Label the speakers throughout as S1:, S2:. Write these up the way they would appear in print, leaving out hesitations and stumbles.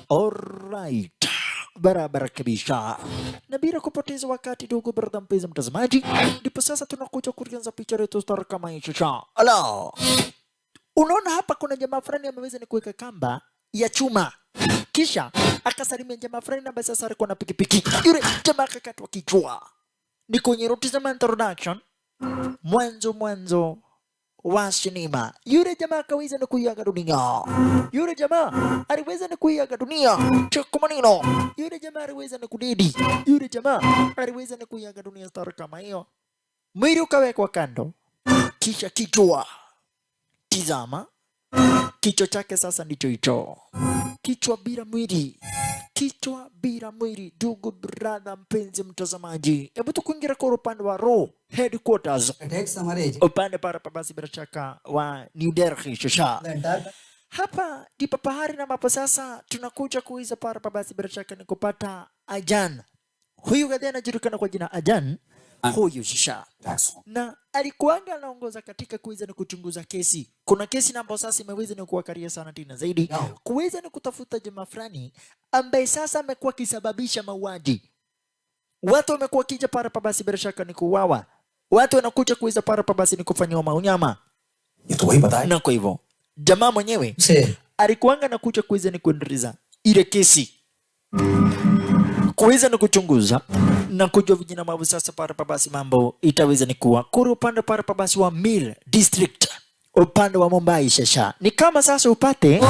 S1: Alright. Barabara kabisa. Na bila kupoteza wakati ndugu brother mpenzi mtazamaji, ndipo sasa tunakuja kuanza picha yetu star kama hicho cha. Ala. Unaona hapa kuna jamaa fulani ameweza ni kuweka kamba ya chuma. Kisha akasalimia jamaa fulani ambaye sasa alikuwa na pikipiki. Yule jamaa akakatwa kichwa. Ni kwenye Rutizama introduction. Mwanzo wa sinema. Yule jamaa akaweza na kuiaga dunia. Yule jamaa aliweza na kuiaga dunia. Choko manino. Yule jamaa aliweza na kudedi. Yule jamaa aliweza na kuiaga dunia star kama hiyo. Mwili ukawekwa kando. Kisha kichwa. Tizama. Kichwa chake sasa ndicho hicho. Kichwa bila mwili. Kichwa bila mwili. Ndugu brother mpenzi mtazamaji. Hebu tukuingia kwa upande wa Raw Headquarters. Upande para basi bila shaka wa New Delhi shasha. Hapa ndipo pahali na ambapo sasa tunakuja kuiza para basi bila shaka ni kupata Ajan. Huyu gadhi anajulikana kwa jina Ajan. Huyu shasha. Na alikuanga anaongoza katika kuweza ni kuchunguza kesi. Kuna kesi na ambayo sasa imeweza ni kuwakaria sana tena zaidi. Kuweza ni kutafuta jamaa fulani ambaye sasa amekuwa kisababisha mauaji. Watu wamekuwa kija para basi bila shaka ni kuuawa. Watu wanakuja kuweza para basi ni kufanywa maunyama. Na kwa hivyo jamaa mwenyewe alikuanga anakuja kuweza ni kuendeleza ile kesi. Kuweza ni kuchunguza na kujua vijana mambo sasa para basi mambo itaweza ni kuwa kuru upande para basi wa Mill District upande wa Mumbai shasha. Ni kama sasa upate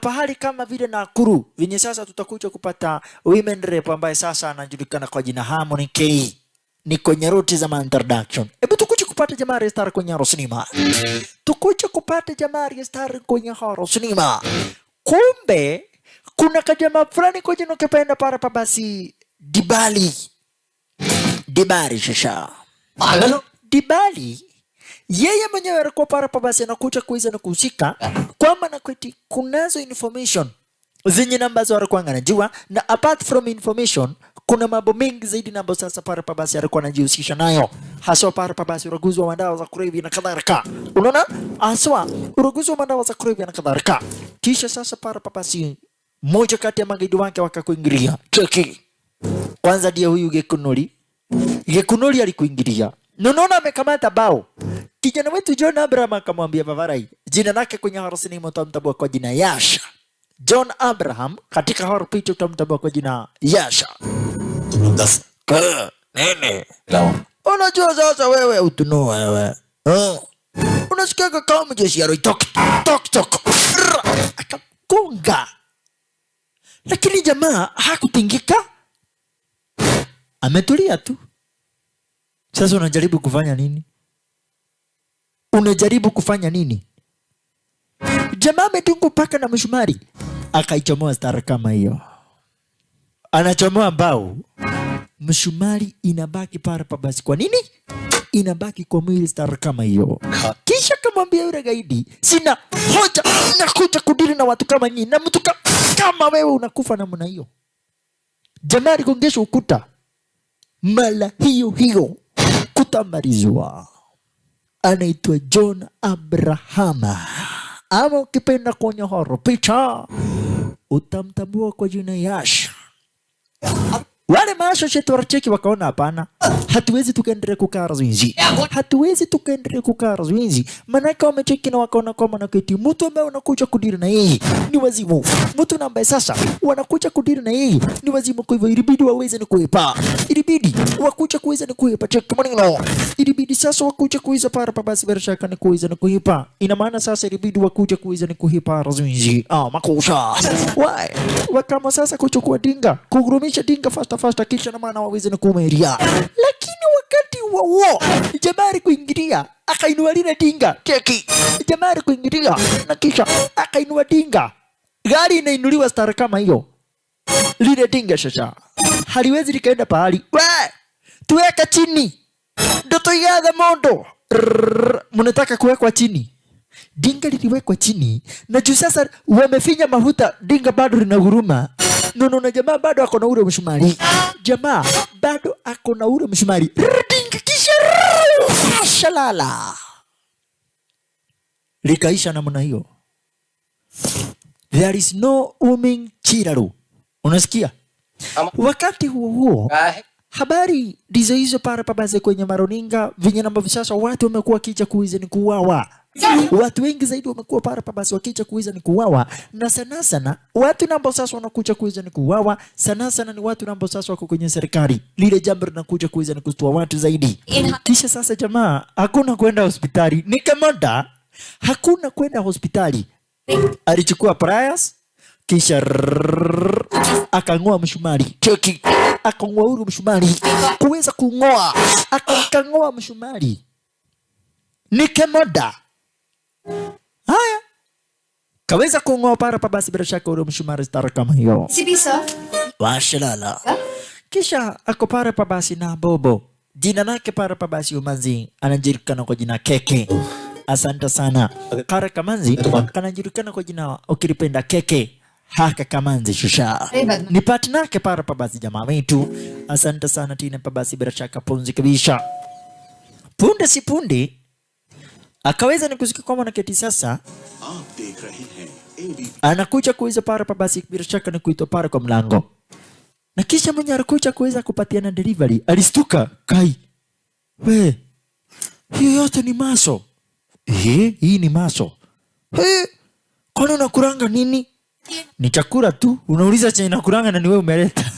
S1: pahali kama vile Nakuru venye sasa tutakuja kupata women rep ambaye sasa anajulikana kwa jina Harmony K. Ni kwenye Rutizama introduction. Hebu tukuje kupata jamaa star kwenye Horror Cinema. Tukuje kupata jamaa star kwenye Horror Cinema. Kumbe kuna kajamaa fulani kwa jina kipenda para basi Dibali shasha. Dibali yeye mwenyewe alikuwa para basi anakuja kuiza na kuhusika kwamba na kweti kunazo information zenye namba za alikuwa anajua, na apart from information kuna mambo mengi zaidi namba sasa para basi alikuwa anajihusisha nayo, haswa para basi uraguzi wa madawa za kulevya na kadhalika. Unaona, haswa uraguzi wa madawa za kulevya na kadhalika. Kisha sasa para basi mmoja kati ya magaidi wake wakakuingilia. Cheki kwanza dia huyu Gekunoli alikuingilia. Unaona amekamata bao. Kijana wetu John Abraham akamwambia Bavarai, jina lake kwenye Horror Cinema utamtambua kwa jina Yasha. John Abraham katika horror picture utamtambua kwa jina Yasha. Nene. Unajua sasa wewe utunua wewe. Unasikia kama jeshi ya Roy tok. Akagonga. Lakini jamaa hakutingika. Ametulia tu. Sasa unajaribu kufanya nini? Jamaa ametungu paka na mshumari. Akaichomoa star kama hiyo. Anachomoa mbao. Mshumari inabaki para basi. Kwa nini? Inabaki kwa mwili star kama hiyo. Kisha kamwambia yule gaidi, sina hoja nakuja kudili na watu kama nyinyi. Na mtu kama wewe unakufa namna hiyo. Jamaa aligongesha ukuta. Mala hiyo kutambarizwa. Anaitwa John Abraham. Ama ukipenda kwenye horror picha utamtambua kwa jina Yash. Wale maasho shetu waracheki wakaona hapana, hatuwezi tukaendelea kukaa razuizi. Manake wamecheki na wakaona kwa manaketi mtu ambaye wanakuja kudiri na yeye ni wazimu. Mtu ambaye sasa wanakuja kudiri na yeye ni wazimu, kwa hivyo ilibidi waweze ni kuepa. Ilibidi wakuja kuweza ni kuepa. Cheki maneno. Ilibidi sasa wakuja kuweza para basi bila shaka ni kuweza ni kuepa. Ina maana sasa ilibidi wakuja kuweza ni kuepa razuizi. Makosa. Why? Wakama sasa kuchukua dinga, kugurumisha dinga fasta kisha na maana waweze ni kumeria. Lakini wakati wao jamaa kuingilia akainua lile dinga. Cheki. Jamaa kuingilia na kisha akainua dinga. Gari inainuliwa star kama hiyo. Lile dinga shasha haliwezi likaenda pahali. Tuweka chini. Ndoto ya mondo. Mnataka kuwekwa chini. Dinga liliwekwa chini. Na juu sasa wamefinya mafuta, dinga bado linaguruma. Na jamaa bado ako na ule mshumari. Dinga kisha shalala. Likaisha namna hiyo. There is no Uming Chiraru. Unasikia? Wakati huo habari ndizo hizo para pabaze kwenye maruninga venye ambavyo sasa watu wamekuwa wakija kuiza ni kuuawa. Watu wengi zaidi wamekuwa para pabaze wakija kuiza ni kuuawa, na sana sana watu ambao sasa wanakuja kuiza ni kuuawa sana sana ni watu ambao sasa wako kwenye serikali. Lile jambo linakuja kuiza ni kustoa watu zaidi. Kisha sasa jamaa hakuna kwenda hospitali, ni kamanda hakuna kwenda hospitali. Alichukua priors kisha akang'oa mshumari. Cheki, akang'oa ule mshumari kuweza kung'oa, akang'oa mshumari. Ni kemoda haya kaweza kung'oa para pabasi, bila shaka ule mshumari stara kama hiyo washalala. Kisha ako para pabasi na bobo, jina lake para pabasi Umanzi anajulikana kwa jina Keke. Asante sana. Kara Kamanzi kanajulikana kwa jina ukilipenda Keke. Haka Kamanzi shusha. Ni partner yake para pabasi jamaa wetu. Asante sana Tina pabasi, bila shaka punzi kabisa. Punde si punde akaweza ni kusikia kwa mwanaketi sasa. Anakuja kuiza para pabasi, bila shaka ni kuitwa para kwa mlango. Na kisha mwenye alikuja kuweza kupatiana delivery alistuka, kai. We, hiyo yote ni maso. Hii ni maso. Kwani unakuranga nini? Ni chakula tu. Unauliza chenye nakuranga na ni wewe umeleta.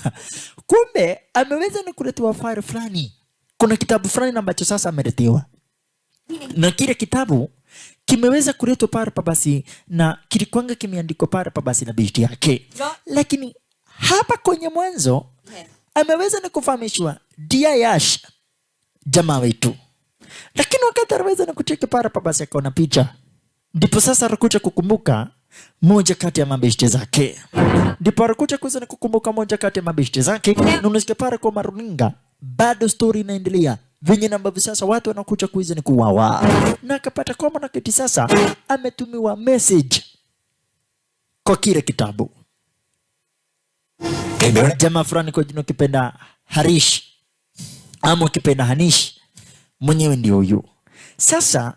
S1: Kumbe ameweza ni kuletewa file fulani. Kuna kitabu fulani ambacho sasa ameletewa. Na kile kitabu kimeweza kuletwa para pabasi na kilikuanga kimeandikwa para pabasi na binti yake. Lakini hapa kwenye mwanzo ameweza ni kufahamishwa Dear Yash jamaa wetu. Lakini wakati anaweza na kucheki para pabasi akaona picha, ndipo sasa anakuja kukumbuka moja kati ya mabeshte zake. Ndipo anakuja kuweza na kukumbuka moja kati ya mabeshte zake, na unasikia para kwa maruninga bado story inaendelea venye ambavyo sasa watu wanakuja kuiza ni kuuawa. Na akapata kwa mwanaketi sasa ametumiwa message kwa kile kitabu. Jamaa fulani kwa jina kipenda Harish ama kipenda Hanish, mwenyewe ndio huyu. Sasa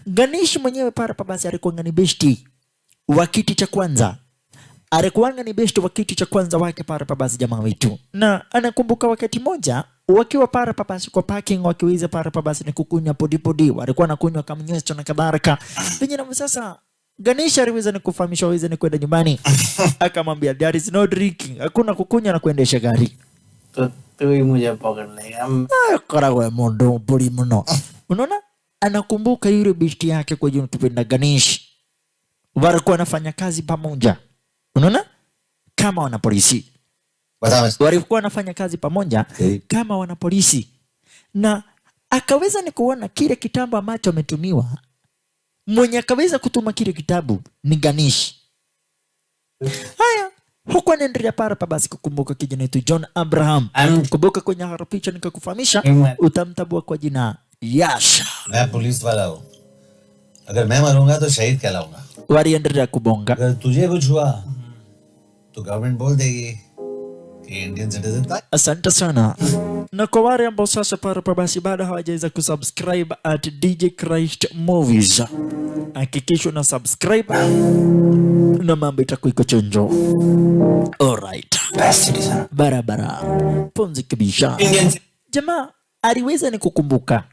S1: Ganesh mwenyewe para pabasi alikuwa ni besti wa kiti cha kwanza. Alikuwa ni besti wa kiti cha kwanza wake para pabasi jamaa wetu. Na anakumbuka wakati moja wakiwa para pabasi kwa parking, wakiweza para pabasi ni kukunywa podi walikuwa nakunywa kamnyweso na kadhalika. Penye na sasa Ganesh aliweza ni kufahamisha waweza ni kwenda nyumbani. Akamwambia there is no drinking, hakuna kukunywa na kuendesha gari. Karawe mondo poli mno. Unaona? Anakumbuka yule binti yake kwa jina kipenda Ganesh. Walikuwa wanafanya kazi pamoja. Unaona? Kama wana polisi. Walikuwa wanafanya kazi pamoja kama wana polisi. Na akaweza ni kuona kile kitabu ambacho ametumiwa. Mwenye akaweza kutuma kile kitabu ni Ganesh. Haya, huko anaendelea para pabasi kukumbuka kijana wetu John Abraham. Kumbuka kwenye harapicha nikakufahamisha utamtabua kwa jina Yash.
S2: मैं पुलिस वाला हूँ. अगर मैं मरूंगा तो शहीद कहलाऊंगा.
S1: Waliendelea kubonga.
S2: अगर तुझे कुछ हुआ तो गवर्नमेंट बोल देगी कि इंडियन सिटीजन था.
S1: Asante sana. Na kwa wale ambao sasa para pabasi bado hawajaweza kusubscribe at DJ Christ Movies, hakikisha na subscribe na mambo itakuwa iko chonjo. Alright. Barabara. Ponzi kabisa. Jamaa aliweza ni kukumbuka.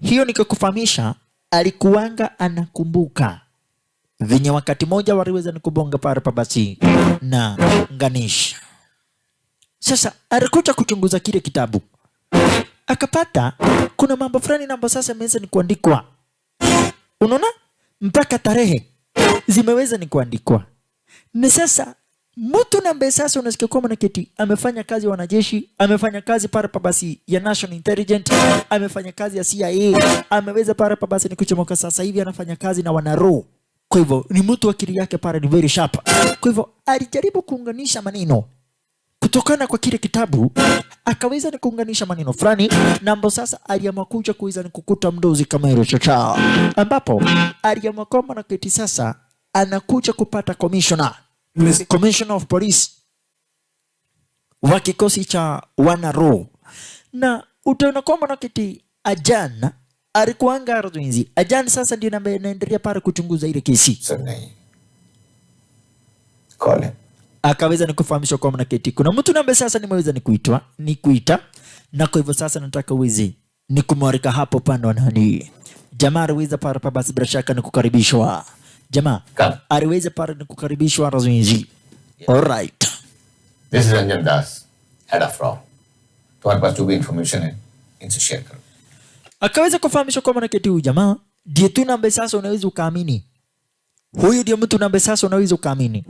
S1: Hiyo nikakufahamisha alikuanga anakumbuka. Venye wakati moja waliweza ni kubonga para pabasi na Ganesh. Sasa alikuja kuchunguza kile kitabu. Akapata kuna mambo fulani ambayo sasa yameweza ni kuandikwa. Unaona? Mpaka tarehe zimeweza ni kuandikwa. Na sasa mtu nambe sasa unasikia kwa mwanaketi amefanya kazi wanajeshi, amefanya kazi para pabasi ya National Intelligence, amefanya kazi ya CIA, ameweza para pabasi ni kuchomoka sasa hivi anafanya kazi na wanaro. Kwa hivyo ni mtu akili yake para ni very sharp. Kwa hivyo alijaribu kuunganisha maneno kutokana kwa kile kitabu, akaweza ni kuunganisha maneno fulani na ambapo sasa aliamua kuja kuweza ni kukuta mdozi kama hilo chacha, ambapo aliamua kwa mwanaketi sasa anakuja kupata commissioner of police wa kikosi cha wanaro. Na utaona kwa mwanaketi Ajan alikuanga Ardwinzi. Ajan sasa ndio anaendelea para kuchunguza ile kesi.
S2: Sir नहीं. Call him.
S1: akaweza nikufahamisha kwa mwanaketi kuna mtu na ambaye sasa nimeweza nikuita na kwa hivyo sasa nataka uweze nikumwarika hapo pande nani jamaa aliweza para basi bila shaka nikukaribishwa jamaa aliweza para nikukaribishwa Razwinji. Alright,
S3: This is Ranjan Das, head of RAW. To our pursuit information in share karo.
S1: akaweza kufahamisha kwa mwanaketi huyu jamaa ndiye tu nambe sasa unaweza ukaamini. Huyu ndiye mtu nambe sasa unaweza ukaamini.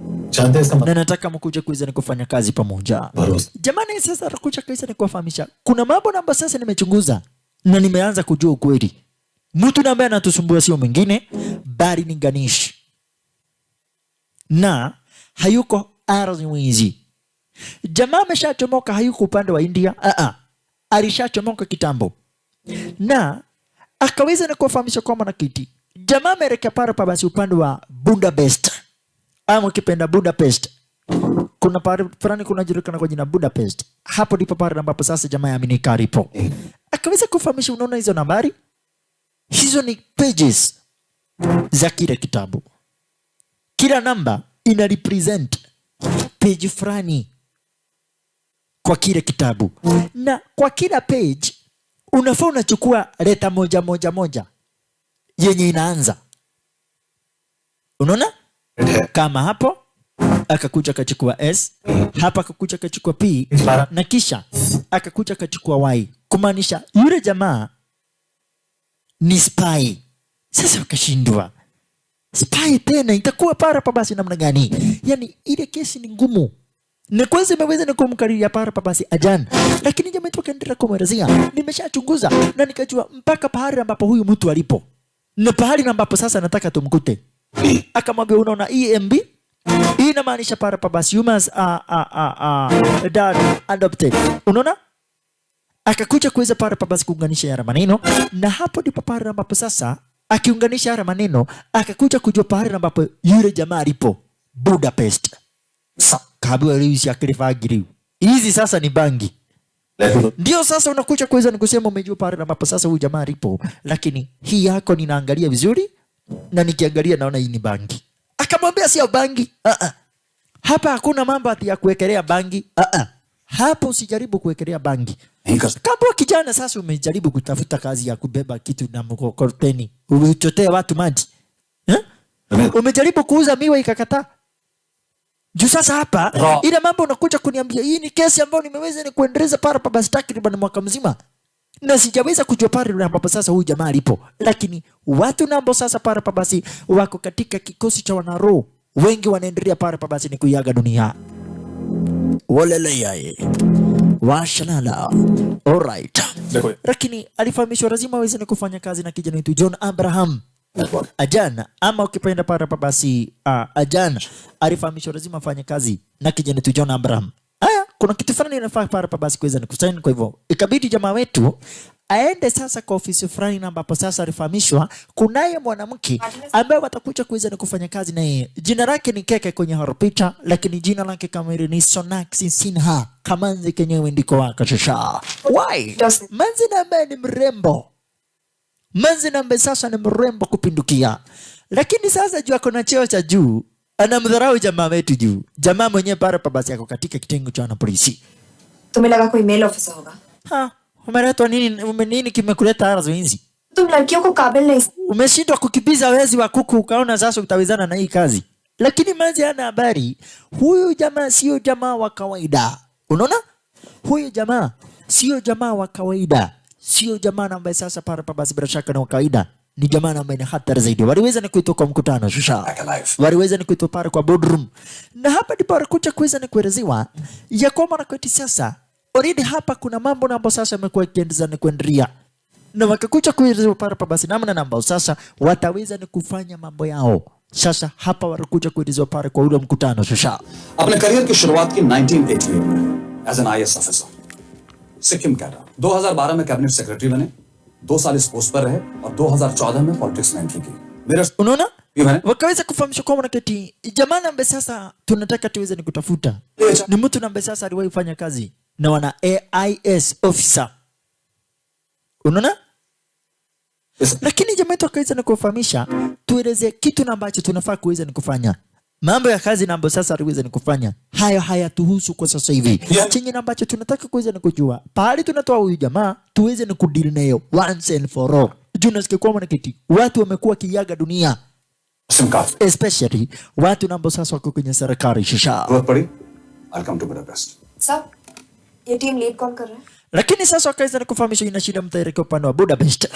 S1: Na nataka mkuje kuweza nikufanya kazi pamoja. Jamani sasa nakuja kaisa nikufahamisha. Kuna mambo namba sasa nimechunguza na nimeanza kujua ukweli. Mtu nambe anatusumbua sio mwingine bali ni Ganesh. Na hayuko Razwinji. Jamaa ameshachomoka hayuko upande wa India. Alishachomoka kitambo. Na akaweza nikufahamisha kwa mwanakiti. Jamaa amerekea para pa basi upande wa Budapest. Ama ukipenda Budapest. Kuna pale fulani kunajulikana kwa jina Budapest. Hapo ndipo pale ambapo sasa jamaa yaaminika alipo. Akaweza kufahamisha unaona hizo nambari? Hizo ni pages za kile kitabu. Kila namba ina represent page fulani kwa kile kitabu. Na kwa kila page unafaa unachukua leta moja yenye inaanza. Unaona? Kama hapo akakuja akachukua S, hapa akakuja akachukua P na kisha akakuja akachukua Y. Kumaanisha yule jamaa ni spy. Sasa wakashindwa. Spy tena itakuwa para pa basi namna gani? Yaani ile kesi ni ngumu. Na kwanza imeweza nikumkaribia para pa basi Ajan. Lakini jamaa tu kaendelea kumwelezea. Nimeshachunguza na nikajua mpaka pahali ambapo huyu mtu alipo. Na pahali ambapo sasa nataka tumkute. Akamwambia unaona EMB hii inamaanisha para pa basi humans dad adopted. Unaona? Akakuja kuweza para pa basi kuunganisha yale maneno na hapo ndipo pale ambapo sasa akiunganisha yale maneno akakuja kujua pale ambapo yule jamaa alipo Budapest. Kabla leo akilifagiri. Hizi sasa ni bangi. Ndio sasa unakuja kuweza nikusema umejua pale ambapo sasa huyu jamaa alipo, lakini hii yako ninaangalia vizuri na nikiangalia naona hii ni bangi. Akamwambia sio bangi. Hapa hakuna mambo ati ya kuwekelea bangi. Hapo usijaribu kuwekelea bangi. Kama kijana sasa umejaribu kutafuta kazi ya kubeba kitu na mkokoteni, uchotea watu maji. Umejaribu kuuza miwa ikakataa. Juu sasa hapa ile mambo unakuja kuniambia hii ni kesi ambayo nimeweza ni kuendeleza para pa basi takriban mwaka mzima. Na sijaweza kujua pale ambapo sasa huyu jamaa alipo. Lakini watu nambo sasa para pa basi wako katika kikosi cha wanaro. Wengi wanaendelea para pa basi ni kuiaga dunia. Walele yae. Washalala. Alright. Lakini alifahamishwa lazima aweze ni kufanya kazi na kijana wetu John Abraham. Ajan ama ukipenda para pa basi Ajan alifahamishwa lazima afanye kazi na kijana wetu John Abraham. Kuna kitu fulani inafaa para pa basi kuweza nikusaini, kwa hivyo ikabidi jamaa wetu aende sasa kwa ofisi fulani ambapo sasa alifahamishwa kunaye mwanamke ambaye watakuja kuweza kufanya kazi naye. Jina lake ni Keke kwenye horopicha, lakini jina lake kamili ni Sonakshi Sinha. Kamanzi kenyewe ndiko waka shasha. Why? Manzi nambaye ni mrembo. Manzi nambaye sasa ni mrembo kupindukia. Lakini sasa juu ako na cheo cha juu, anamdharau jamaa wetu juu. Jamaa mwenyewe para pa basi yako katika kitengo cha wanapolisi.
S4: तुम्हें लगा कोई mail officer होगा?
S1: Umeletwa nini kimekuleta Razwinji?
S4: तुम लड़कियों को काबिल नहीं।
S1: Umeshindwa kukibiza wezi wa kuku ukaona sasa utawezana na hii kazi. Lakini Manzi hana habari. Huyu jamaa sio jamaa wa kawaida. Unaona? Huyu jamaa sio jamaa wa kawaida. Sio jamaa ambaye sasa para pa basi bila shaka na kawaida. Ni jamaa ambaye ni hatari zaidi. Waliweza ni kuitoa kwa mkutano shusha. Waliweza ni kuitoa pale kwa boardroom. Na hapa ndipo alikuja kuweza ni kuelezewa ya kwamba na kwetu sasa already hapa kuna mambo na ambayo sasa yamekuwa yakiendelea ni kuendelea. Na wakakuja kuelezewa pale pa basi namna ambao sasa wataweza ni kufanya mambo yao. Sasa hapa walikuja kuelezewa pale kwa ule mkutano shusha.
S5: अपने career की शुरुआत की 1988 में as an IAS officer Sikkim cadre 2012 में cabinet secretary बने 2 साल इस पोस्ट पर रहे और 2014 में पॉलिटिक्स में एंट्री की मेरा
S1: unaona wakaweza kufahamishwa kwa mwanaketi jamaa ambaye sasa tunataka tuweze nikutafuta ni mtu ambaye sasa aliwahi kufanya kazi na wana AIS officer unaona. Lakini jamaa wetu akaweza nikufahamisha tueleze kitu ambacho tunafaa kuweza nikufanya. mambo ya kazi na ambayo sasa aliweza ni kufanya hayo hayatuhusu kwa sasa hivi.
S5: Yeah.
S1: Chenye na ambacho tunataka kuweza ni kujua pahali tunatoa huyu jamaa tuweze ni kudeal nayo once and for all. Juu nasikia kwa mwanakiti watu wamekuwa kiaga dunia,
S5: SIM card
S1: especially watu na ambao sasa wako kwenye serikali shisha.
S5: जरूरत पड़ी I'll come to Budapest.
S4: सब ये team lead कौन कर रहा है?
S1: Lakini sasa wakaweza ni kufahamisha ina shida mtaelekea upande wa Budapest.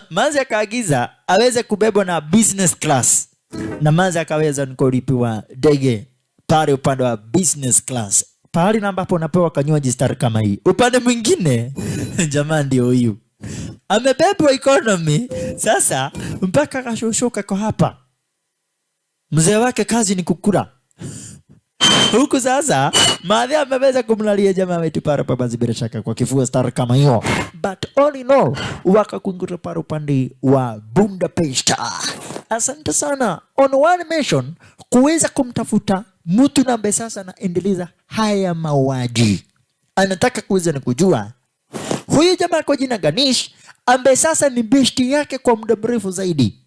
S1: Manzi akaagiza aweze kubebwa na business class. Na Manzi akaweza ni kulipiwa ndege pale upande wa business class. Pahali na ambapo unapewa kanywaji star kama hii. Upande mwingine jamaa ndio huyu. Amebebwa economy. Sasa mpaka akashoshoka kwa hapa. Mzee wake kazi ni kukula. Huku sasa Madhi ameweza kumlalia jamaa wetu para pabazi bila shaka kwa kifua star kama hiyo. But all in all wakakunguta para upande wa Budapest. Asante sana on one mission kuweza kumtafuta mtu na ambaye sasa anaendeleza haya mauaji. Anataka kuweza ni kujua huyu jamaa kwa jina Ganesh ambaye sasa ni besti yake kwa muda mrefu zaidi.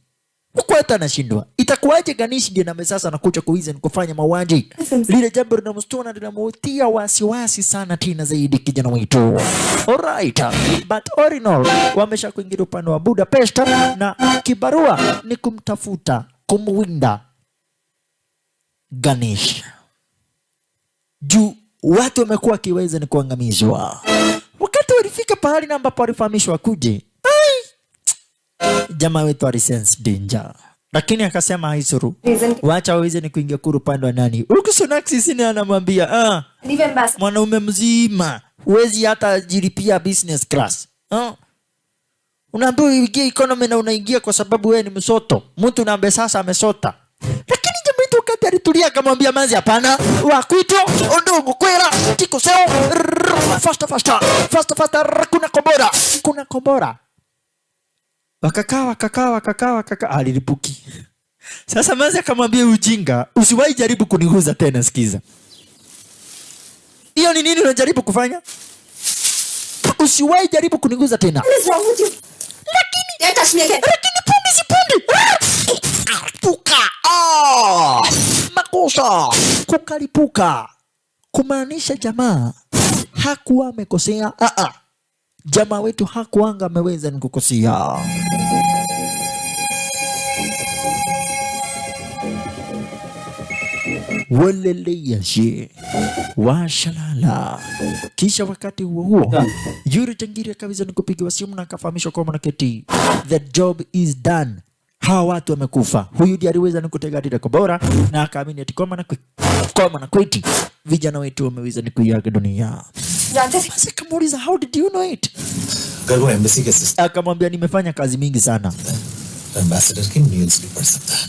S1: Huku hata anashindwa. Itakuwaje Ganesh ndiye na sasa anakuja kuiza ni kufanya mauaji? Lile jambo linamstua na linamutia wasiwasi sana tena zaidi kijana wetu. Alright. But all in all wamesha kuingia upande wa Budapest na kibarua ni kumtafuta, kumwinda Ganesh. Juu watu wamekuwa wakiweza ni kuangamizwa. Wakati walifika pahali na ambapo walifahamishwa kuje, jamaa wetu alisense danger. Lakini akasema haisuru. Wacha waweze ni kuingia kuru upande wa nani. Huku Sonaxi sini anamwambia,
S4: Leave ambassador.
S1: mwanaume mzima, huwezi hata jilipia business class. Unaambiwa uingie economy na unaingia kwa sababu wewe ni msoto. Mtu na ambaye sasa amesota. Lakini jamaa wetu wakati alitulia akamwambia Manzi hapana. Wakwito, ondongo kwela, tiko seo. Faster, kuna kombora. Wakakaa alilipuki. Sasa Manzi akamwambia ujinga, usiwahi jaribu kuniguza tena, sikiza. Hiyo ni nini unajaribu kufanya? Usiwahi jaribu kuniguza tena.
S4: What is wrong with you? Don't touch me again.
S1: Lakini pundi. Puka. Makosa. Kukalipuka. Kumaanisha jamaa hakuwa amekosea. Jamaa wetu hakuanga ameweza ni kukosea. Walele yashe washalala. Kisha wakati huo Yuri Jangiri akaweza ni kupigiwa simu na akafahamishwa kwa mwanaketi the job is done. Hawa watu wamekufa. Huyu ndiye aliweza ni kutega dira kobora na akaamini ati kwa na kweti vijana wetu wameweza ni kuiaga dunia. Sasa kamuuliza how did you know it?
S2: अगर वो एम्बेसी के system
S1: Akamwambia nimefanya kazi mingi sana.
S2: Ambassador की मील्स भी पढ़ सकता है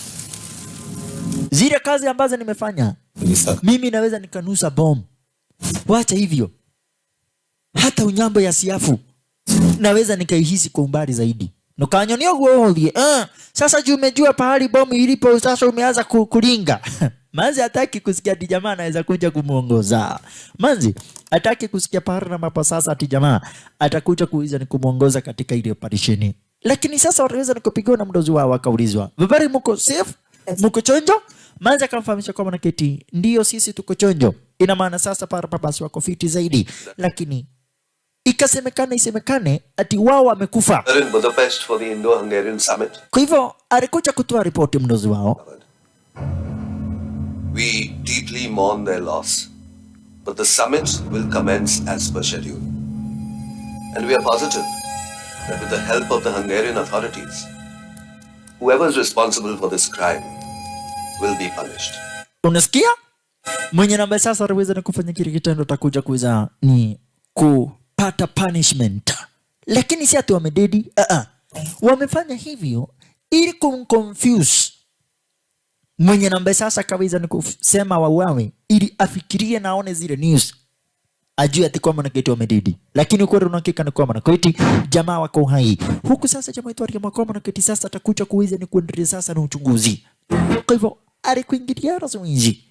S1: Zile kazi ambazo nimefanya
S2: police का
S1: mimi naweza nikanusa bomu. Wacha hivyo. Hata unyambo ya siafu naweza nikaihisi kwa umbali zaidi. Nukanyonio guolie. Sasa juu umejua pahali bomu ilipo sasa umeanza kulinga. Manzi hataki kusikia ati jamaa anaweza kuja kumuongoza. Manzi hataki kusikia pahali na mapo sasa ati jamaa atakuja kuiza ni kumuongoza katika ile operation. Lakini sasa wataweza ni kupigiwa na mdozi wao wakaulizwa. Vibari muko safe? Muko chonjo? Manzi akamfahamisha kwa mwanaketi ndio sisi tuko chonjo. Ina maana sasa para papasi wako fiti zaidi. Lakini isemekane ati wao wamekufa.
S6: They're in Budapest for the Indo-Hungarian summit.
S1: Kwa hivyo alikuja kutoa ripoti mdozi wao.
S6: We deeply mourn their loss, but the summit will commence as per schedule. And we are positive that with the help of the Hungarian authorities, whoever is responsible for this crime will be punished.
S1: Unasikia? Mwenye namba sasa aliweza na kufanya kile kitendo takuja kuweza ni kupata punishment. Lakini si ati wamededi. Wamefanya hivyo ili kumconfuse mwenye namba sasa kaweza ni kusema wauawe ili afikirie na aone zile news. Ajue ati kwa mwanaketi wamededi. Lakini ukweli unahakika ni kwa mwanaketi jamaa wako hai. Huku sasa jamaa wetu alikuwa kwa mwanaketi sasa atakuja kuweza ni kuendelea sasa na uchunguzi. Kwa hivyo alikuingilia rasmi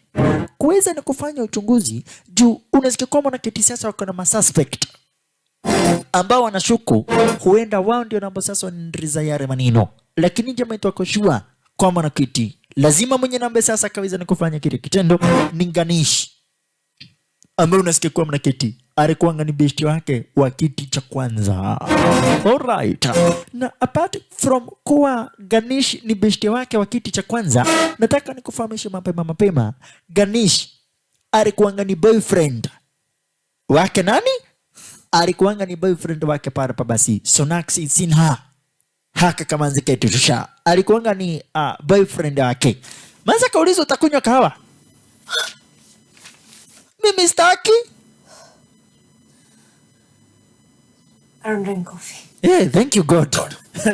S1: kuweza ni kufanya uchunguzi juu unasikia kwa mwanaketi sasa wako na masuspect ambao wanashuku huenda wao ndio namba sasa wanaendeleza yale maneno. Lakini jamaa wetu wako sure kwa mwanaketi lazima mwenye namba sasa akaweza ni kufanya kile kitendo ni Ganesh ambaye unasikia kuwa mnaketi alikuwa ni besti wake wa kiti cha kwanza. Alright. Na apart from kuwa Ganesh ni besti wake wa kiti cha kwanza, nataka nikufahamishe mapema Ganesh alikuwa ni boyfriend wake nani? Alikuwa ni boyfriend wake para basi Sonakshi Sinha. Haka kama nziketu tusha. Alikuwa ni boyfriend wake. Manza kaulizo utakunywa kahawa? Mimi sitaki.
S4: I don't drink coffee.
S1: Yeah, thank you God.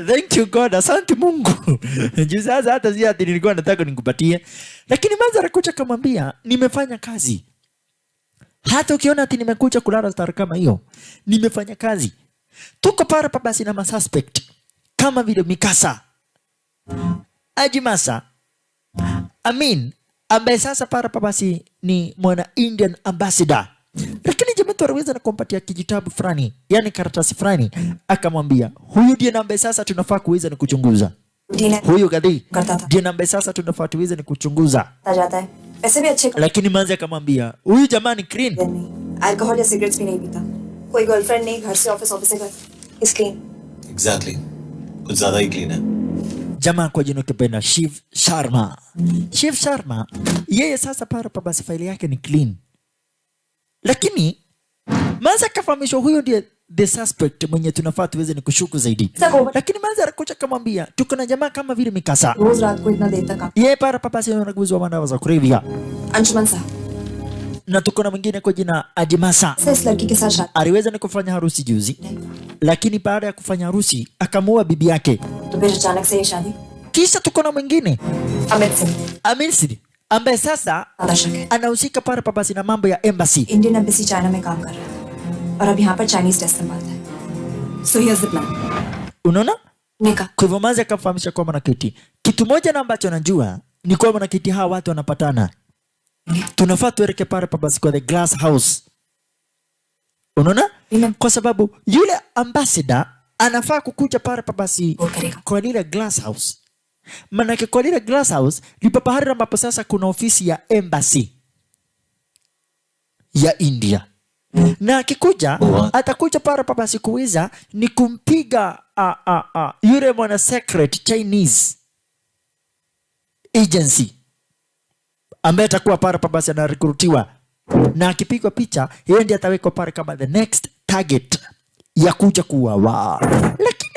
S1: Thank you God. Asante Mungu. Juu sasa hata si ati nilikuwa nataka nikupatie. Lakini manza anakuja kumwambia nimefanya kazi. Hata ukiona ati nimekuja kulala star kama hiyo, nimefanya kazi. Tuko para basi na masuspect kama vile Mikasa, Ajimasa, Amin ambaye sasa para basi ni mwana Indian ambassador. Lakini jamaa tuweza na kumpatia kijitabu fulani, yani karatasi fulani, akamwambia huyu ndiye ambaye sasa tunafaa kuweza ni kuchunguza. Huyu gadi ndiye ambaye sasa tunafaa tuweze ni kuchunguza.
S4: ऐसे भी अच्छे
S1: Lakini manzi akamwambia huyu jamaa ni clean.
S4: Alcohol या सिगरेट्स भी नहीं पीता, कोई गर्लफ्रेंड नहीं, घर से ऑफिस, ऑफिस से घर, इज क्लीन.
S2: Exactly. कुछ ज्यादा ही clean है.
S1: Jamaa kwa jina kipenda Shiv Sharma. Shiv Sharma yeye sasa para basi faili yake ni clean. Lakini manzi akafahamishwa huyo ndiye the suspect mwenye tunafaa tuweze ni kushuku zaidi. Lakini manzi alikuja kumwambia tuko na jamaa kama vile Mikasa.
S4: रोज रात को इतना देर तक
S1: Yeye para basi anaguzwa madawa za kulevya.
S4: Anshuman साहब
S1: Na tuko na mwingine kwa jina Ajimasa.
S4: से इस लड़की के साथ शादी,
S1: Aliweza ni kufanya harusi juzi. Lakini baada ya kufanya harusi akamuoa bibi yake.
S4: तो फिर अचानक से ये शादी.
S1: Kisha tuko na mwingine
S4: Amit Singh
S1: Amir Sidi ambaye sasa
S4: दर्शक है,
S1: anahusika para basi na mambo ya embassy.
S4: Indian embassy China में काम कर रहा है और अब यहाँ पर चाइनीज टेस्ट संभालता है. So here's the plan.
S1: Unaona?
S4: निका
S1: Kwa hivyo Manzi akamfahamisha kwa mwanakiti. Kitu moja na ambacho najua ni kwa mwanakiti hawa watu wanapatana. Tunafaa tuelekee pale basi kwa the glass house. Unaona? Kwa sababu yule ambassador anafaa kukuja pale basi kwa lile glass house. Manake kwa lile glass house lipo pahali ambapo sasa kuna ofisi ya embassy ya India. Na akikuja atakuja pale basi kuweza ni kumpiga yule mwana secret Chinese agency ambaye atakuwa pale basi anarekrutiwa, na akipigwa picha yeye ndiye atawekwa pale kama the next target ya kuja kuuawa. Lakini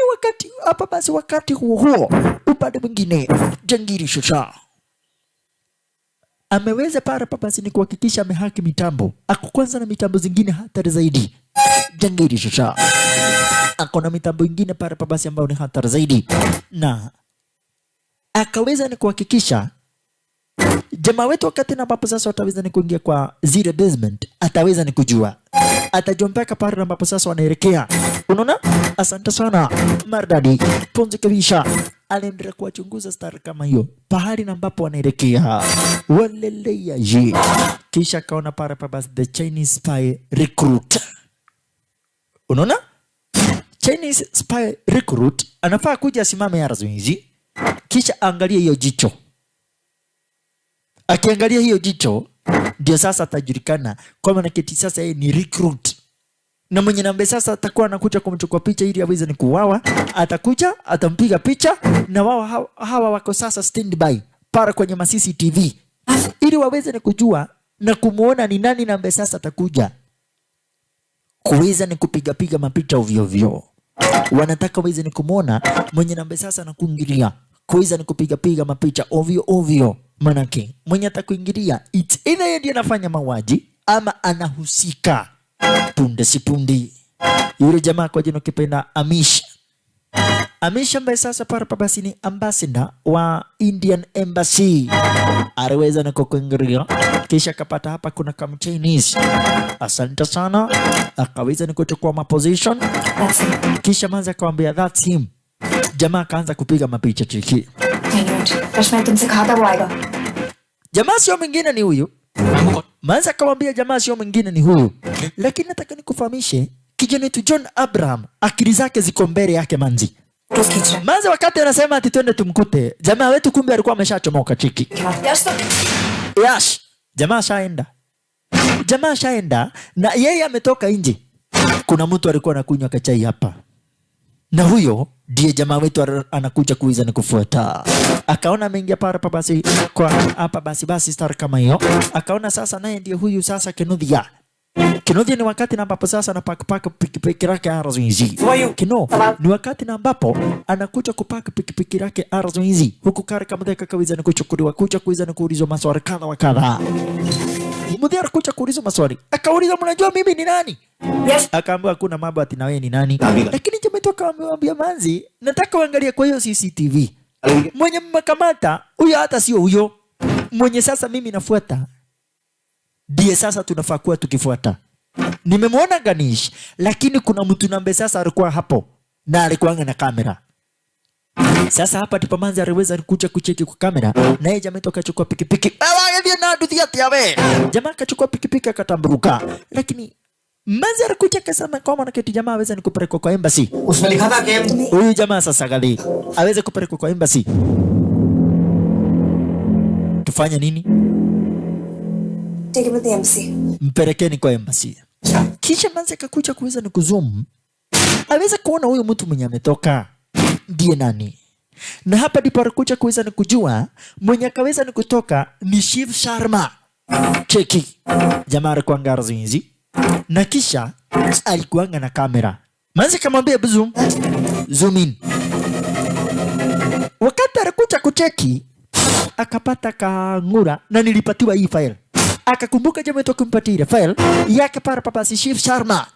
S1: wakati huo upande mwingine Jangiri Shosha ameweza pale basi ni kuhakikisha amehaki mitambo. Ako kwanza na mitambo zingine hatari zaidi. Jangiri Shosha ako na mitambo ingine pale basi ambayo ni hatari zaidi, na akaweza ni kuhakikisha jamaa wetu wakati na ambapo sasa wataweza ni kuingia kwa zero basement, ataweza ni kujua, atajompeka pale ambapo sasa wanaelekea. Unaona? Asante sana Mardadi Ponzi kabisa. Aliendelea kuwachunguza star kama hiyo pahali na ambapo wanaelekea walelea je. Kisha kaona pale basi the Chinese spy recruit. Unaona? Chinese spy recruit anafaa kuja asimame arazuizi, kisha angalia hiyo jicho. Akiangalia hiyo jicho ndio sasa atajulikana kwamba na kiti sasa yeye ni recruit. Na mwenye nambe sasa atakuwa anakuja kumchukua picha ili aweze ni kuuawa. Atakuja, atampiga picha, na wao hawa wako sasa standby para kwenye ma CCTV ili waweze ni kujua na kumuona ni nani nambe sasa atakuja kuweza ni kupiga mapicha ovyo ovyo. Wanataka waweze ni kumuona mwenye nambe sasa na kuingilia kuweza ni kupiga mapicha ovyo ovyo. Manake mwenye atakuingilia it's either yeye ndiye anafanya mauaji ama anahusika. Punde si punde yule jamaa kwa jina kipenda Amish ambaye sasa para basi ni ambassador wa Indian Embassy aliweza na kukuingilia, kisha kapata hapa kuna kama Chinese. Asante sana, akaweza ni kuchukua ma position, kisha Manzi akamwambia that's him. Jamaa akaanza kupiga mapicha chiki.
S4: मैं तुमसे कहा था वो आएगा.
S1: Jamaa sio mwingine ni huyu. Manzi akamwambia jamaa sio mwingine ni huyu. Lakini nataka nikufahamishe kijana tu John Abraham akili zake ziko mbele yake Manzi.
S4: रोज खींच रहा
S1: Manze wakati anasema ati twende tumkute, jamaa wetu kumbe alikuwa ameshachomoka chiki.
S4: है यार तो
S1: Yash, jamaa shaenda. Jamaa shaenda na yeye ametoka nje. Kuna mtu alikuwa anakunywa kachai hapa. Na huyo ndiye jamaa wetu anakuja kuiza ni kufuata. Akaona ameingia para pa basi kwa hapa basi star kama hiyo. Akaona sasa naye ndiye huyu sasa Kinuthia. Kinuthia ni wakati na ambapo sasa anapaka pikipiki yake Arazoinzi. Kino ni wakati na ambapo anakuja kupaka pikipiki yake Arazoinzi. Huku kare kama deka kawiza ni kuchukuliwa kuja kuiza ni kuulizwa maswali kadha wa kadha. Mudhia anakuja kuulizwa maswali. Akauliza mnajua mimi ni nani?
S4: Yes.
S1: Akaambiwa hakuna mambo ati na wewe ni nani. Lakini jamaa toka amemwambia Manzi, nataka uangalie kwa hiyo CCTV. Mwenye mmakamata huyo hata sio huyo. Mwenye sasa mimi nafuata. Ndiye sasa tunafaa kuwa tukifuata. Nimemwona Ganesh, lakini kuna mtu nambe sasa alikuwa hapo na alikuwa na kamera. Sasa hapa ndipo Manzi aliweza kuja kucheki kwa kamera na yeye jamaa toka chukua pikipiki. Wewe na nduthi ati yawe. Jamaa akachukua pikipiki akatamburuka. Lakini Manzi alikuja kasema kwa maana keti jamaa aweza nikupeleka kwa embassy.
S3: उसमें लिखा था कि
S1: Huyu jamaa sasa gali aweze kupeleka kwa embassy. Tufanye nini?
S4: Take him to the embassy.
S1: Mpelekeni kwa embassy. Kisha Manzi akakuja kuweza ni kuzoom. Aweza kuona huyu mtu mwenye ametoka ndiye nani. Na hapa ndipo alikuja kuweza ni kujua mwenye akaweza ni kutoka ni Shiv Sharma. Cheki. Jamaa alikuwa Arazoinzi. Na kisha alikuwa na kamera. Manzi kamwambia zoom. Zoom in. Wakati alikuja kucheki akapata kangura na nilipatiwa hii file. Akakumbuka jamaa toka kumpatia ile file yake para papa si Shiv Sharma.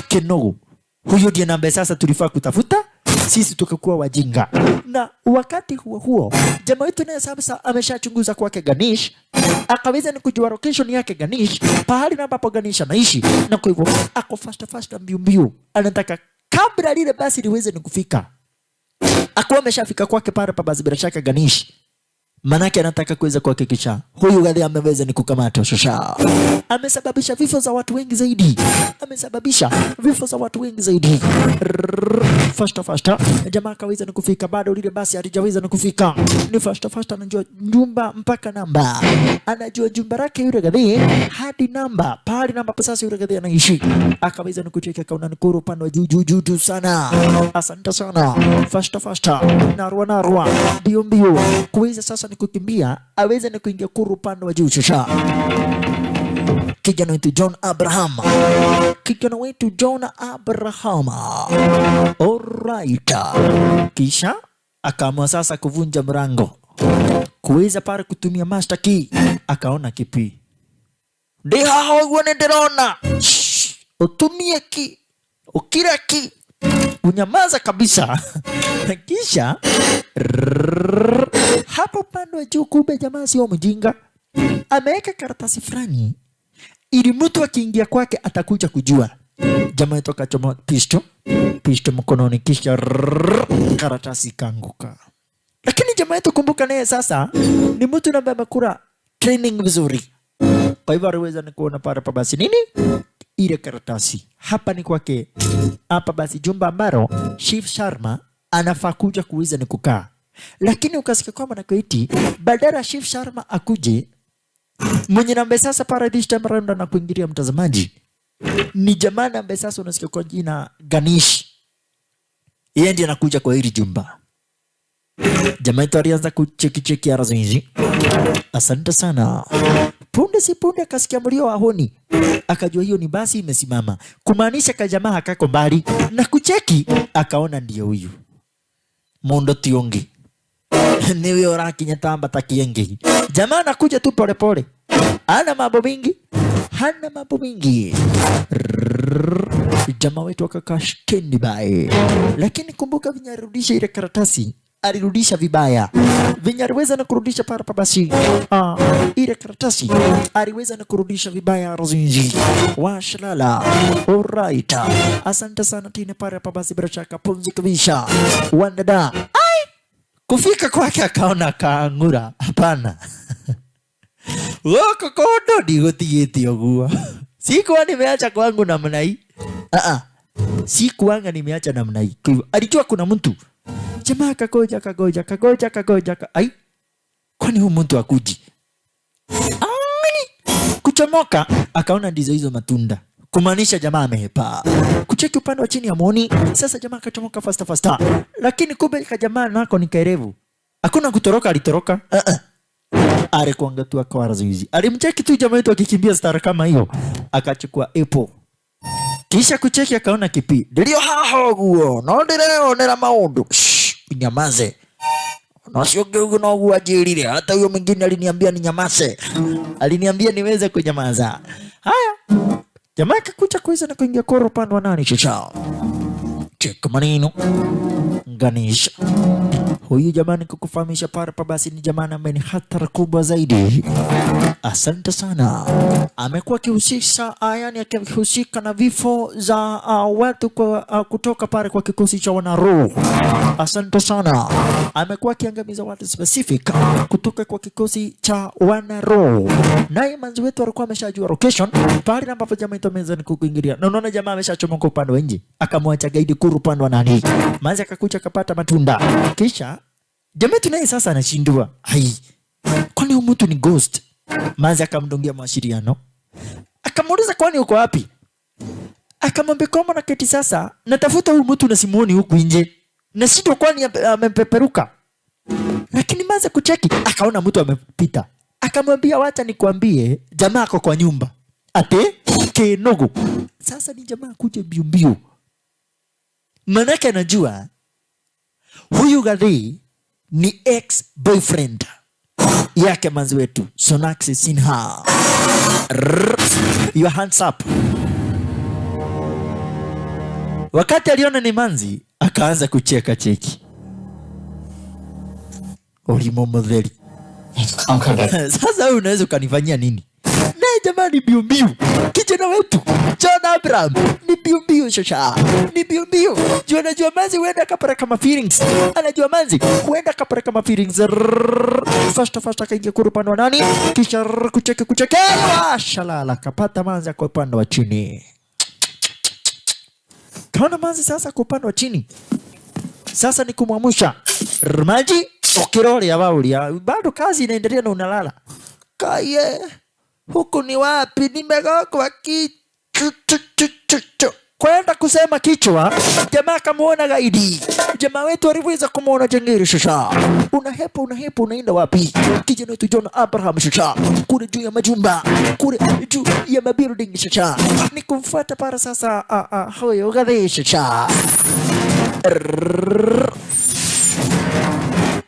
S1: Kino. Huyo ndiye namba sasa tulifaa kutafuta. Sisi tukakuwa wajinga. Na wakati huo jamaa wetu naye sasa ameshachunguza kwake Ganesh, akaweza ni kujua location yake Ganesh, pahali ambapo Ganesh anaishi, na kwa hivyo ako fast mbio. Anataka kabla lile basi liweze ni kufika. Akuwa ameshafika kwake pale pa basi bila shaka Ganesh. Manake anataka kuweza kuhakikisha huyu gadhi ameweza ni kukamata shosha. Amesababisha vifo za watu wengi zaidi. Fasta. Jamaa akaweza ni kufika, bado lile basi halijaweza ni kufika. Ni fasta anajua jumba mpaka namba. Anajua jumba lake yule gadhi hadi namba. Pahali namba sasa yule gadhi anaishi. Akaweza ni kucheka kauna ni kuru upande wa juu sana. Asante sana. Fasta. Narwa. Mbio. Kuweza sasa ni kukimbia, aweze ni kuingia kuru upande wa juu shasha. Kijana wetu John Abraham. Alright. Kisha akaamua sasa kuvunja mrango. Kuweza pale kutumia master key. Akaona kipi. Ndiha hao ndirona. Utumie key. Ukira key. Unyamaza kabisa. Kisha hapo pande wa juu kumbe jamaa sio mjinga. Ameweka karatasi fulani ili mtu akiingia kwake atakuja kujua. Jamaa toka choma pisto mkononi, kisha karatasi kanguka. Lakini jamaa yetu kumbuka naye sasa ni mtu ambaye amekula training vizuri. Kwa hivyo aliweza ni kuona pale pa basi nini? Ile karatasi. Hapa ni kwake. Hapa basi jumba ambalo Shiv Sharma anafaa kuja kuweza ni kukaa. Lakini ukasikia kwamba na kuiti badala Shiv Sharma akuje, mwenye nambe sasa Paradise Tamranda na kuingilia mtazamaji ni jamaa nambe sasa unasikia kwa jina Ganesh. Yeye ndiye anakuja kwa hili jumba. Jamaa yetu alianza kucheki Arazoinzi. Asante sana. Punde akasikia mlio wa honi. Akajua hiyo ni basi imesimama. Kumaanisha kajamaa hakako mbali. Na kucheki akaona ndiyo huyu. Mondo Tiongi. Niwe oraki nyatamba takiengi. Jamaa anakuja tu pole. Hana mambo mingi. Jamaa wetu akakaa stendi by. Lakini kumbuka vinyarudisha ile karatasi. Alirudisha vibaya. Aliweza na kurudisha para basi. Ile karatasi aliweza na kurudisha vibaya Arazoinzi. Washalala. Alright. Asante sana tena para basi bila shaka punzi kabisa. Wandada. Kufika kwake akaona kangura. Hapana. Woko kodo digotiyeti ogua. Sikuwa nimeacha kwangu namna hii. si kuanga nimeacha namna hii. Kwa hivyo alijua kuna mtu. Jamaa kagoja. Ai, kwani huyu mtu akuji? Kuchomoka akaona ndizo hizo matunda, kumaanisha jamaa amehepa. Kucheki upande wa chini amuoni. Sasa jamaa akachomoka fasta, lakini kumbe jamaa nako ni kaerevu, hakuna kutoroka. Alitoroka alikuanga tu akawa razizi. Alimcheki tu jamaa wetu akikimbia stara kama hiyo, akachukua apple. Kisha kucheki akaona kipi. Ndio haho guo no ndireo nera maundu. Nyamaze. Nasioge na uajiri. Hata huyo mwingine aliniambia ninyamaze. Aliniambia niweze kunyamaza. Haya. Jamaa akakuja kuiza na kuingia koro upande wa nani chicha. Cheka maneno. Ganisha. Huyu jamani kukufahamisha Parpa basi ni jamani ambaye ni hatari kubwa zaidi. Asante sana. Amekuwa akihusisha yani akihusika na vifo za watu kutoka pale kwa kikosi cha wanaro. Asante sana. Amekuwa akiangamiza watu specific kutoka kwa kikosi cha wanaro. Naye manzi wetu alikuwa ameshajua location pale ambapo jamaa itomeza ni kuingilia. Na unaona jamaa ameshachomoka upande wa nje. Akamwacha gaidi kuru upande wa nani. Manzi akakuja kapata matunda. Kisha jamaa tunaye sasa anashindwa. Hai. Kwani huyu mtu ni ghost? Manzi akamdungia mawasiliano. Akamuuliza kwani uko wapi? Akamwambia kwamba na keti sasa natafuta huyu mtu na simuoni huku nje. Na sito kwani amepeperuka. Lakini Manzi kucheki akaona mtu amepita. Akamwambia wacha nikwambie jamaa ako kwa nyumba. Ate kenogo. Sasa ni jamaa kuja mbio. Manake anajua huyu gadhi ni ex-boyfriend yake manzi wetu Sonakshi Sinha. Your hands up. Wakati aliona ni manzi akaanza kucheka cheki. Olimo modeli. Sasa wewe unaweza ukanifanyia nini? Naye jamani biu. Kijana wetu John Abraham ni biu shosha. Ni biu. Jua manzi huenda kapara kama feelings. Anajua manzi huenda kapara kama feelings. Fast akaingia kuru upande wa nani. Kisha kucheke. Shalala kapata manzi kwa upande wa chini. Kaona manzi sasa kwa upande wa chini. Sasa ni kumwamusha. Maji okirole ya waulia. Bado kazi inaendelea na unalala. Kaye. Huku ni wapi? Nimegogwa kichwa. Kwenda kusema kichwa. Jamaa kamuona gaidi. Jamaa wetu aliweza kumuona jengiri shasha. Unahepa unaenda wapi? Kijana wetu John Abraham shasha. Kule juu ya majumba. Kule juu ya mabuilding shasha. Ni kumfuata para sasa huyo gaidi shasha.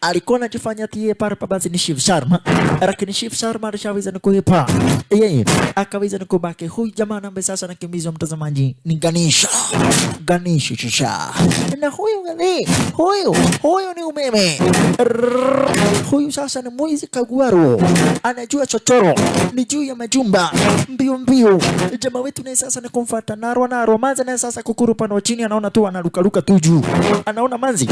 S1: Alikuwa anajifanya tie Parpa basi ni Shiv Sharma, lakini Shiv Sharma alishaweza kuhepa. Yeye akaweza kubaki. Huyu jamaa ambaye sasa anakimbizwa mtazamaji ni Ganesha Chisha. Na huyu ni umeme. Huyu sasa ni mwizi Kagwaro. Anajua chochoro ni juu ya majumba. Mbio. Jamaa wetu naye sasa ni kumfuata Naro. Manzi naye sasa kukuru upande wa chini anaona tu analukaruka tu juu. Anaona Manzi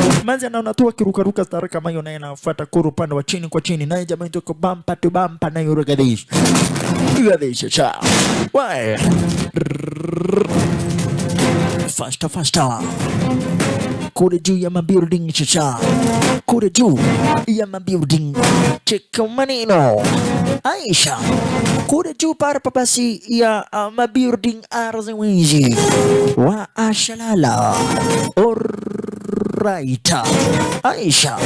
S1: anaona tu akirukaruka stara kama hiyo naye anafuata kuru upande wa chini kwa chini. Naye jamaa wetu bampa tu bampa na yule Gadesh cha. Why? Faster. Kule juu ya mabuilding chacha. Kule juu ya mabuilding. Cheka maneno. Aisha. Kule juu para papasi ya mabuilding arziwizi. Wa ashalala. Alright. Aisha.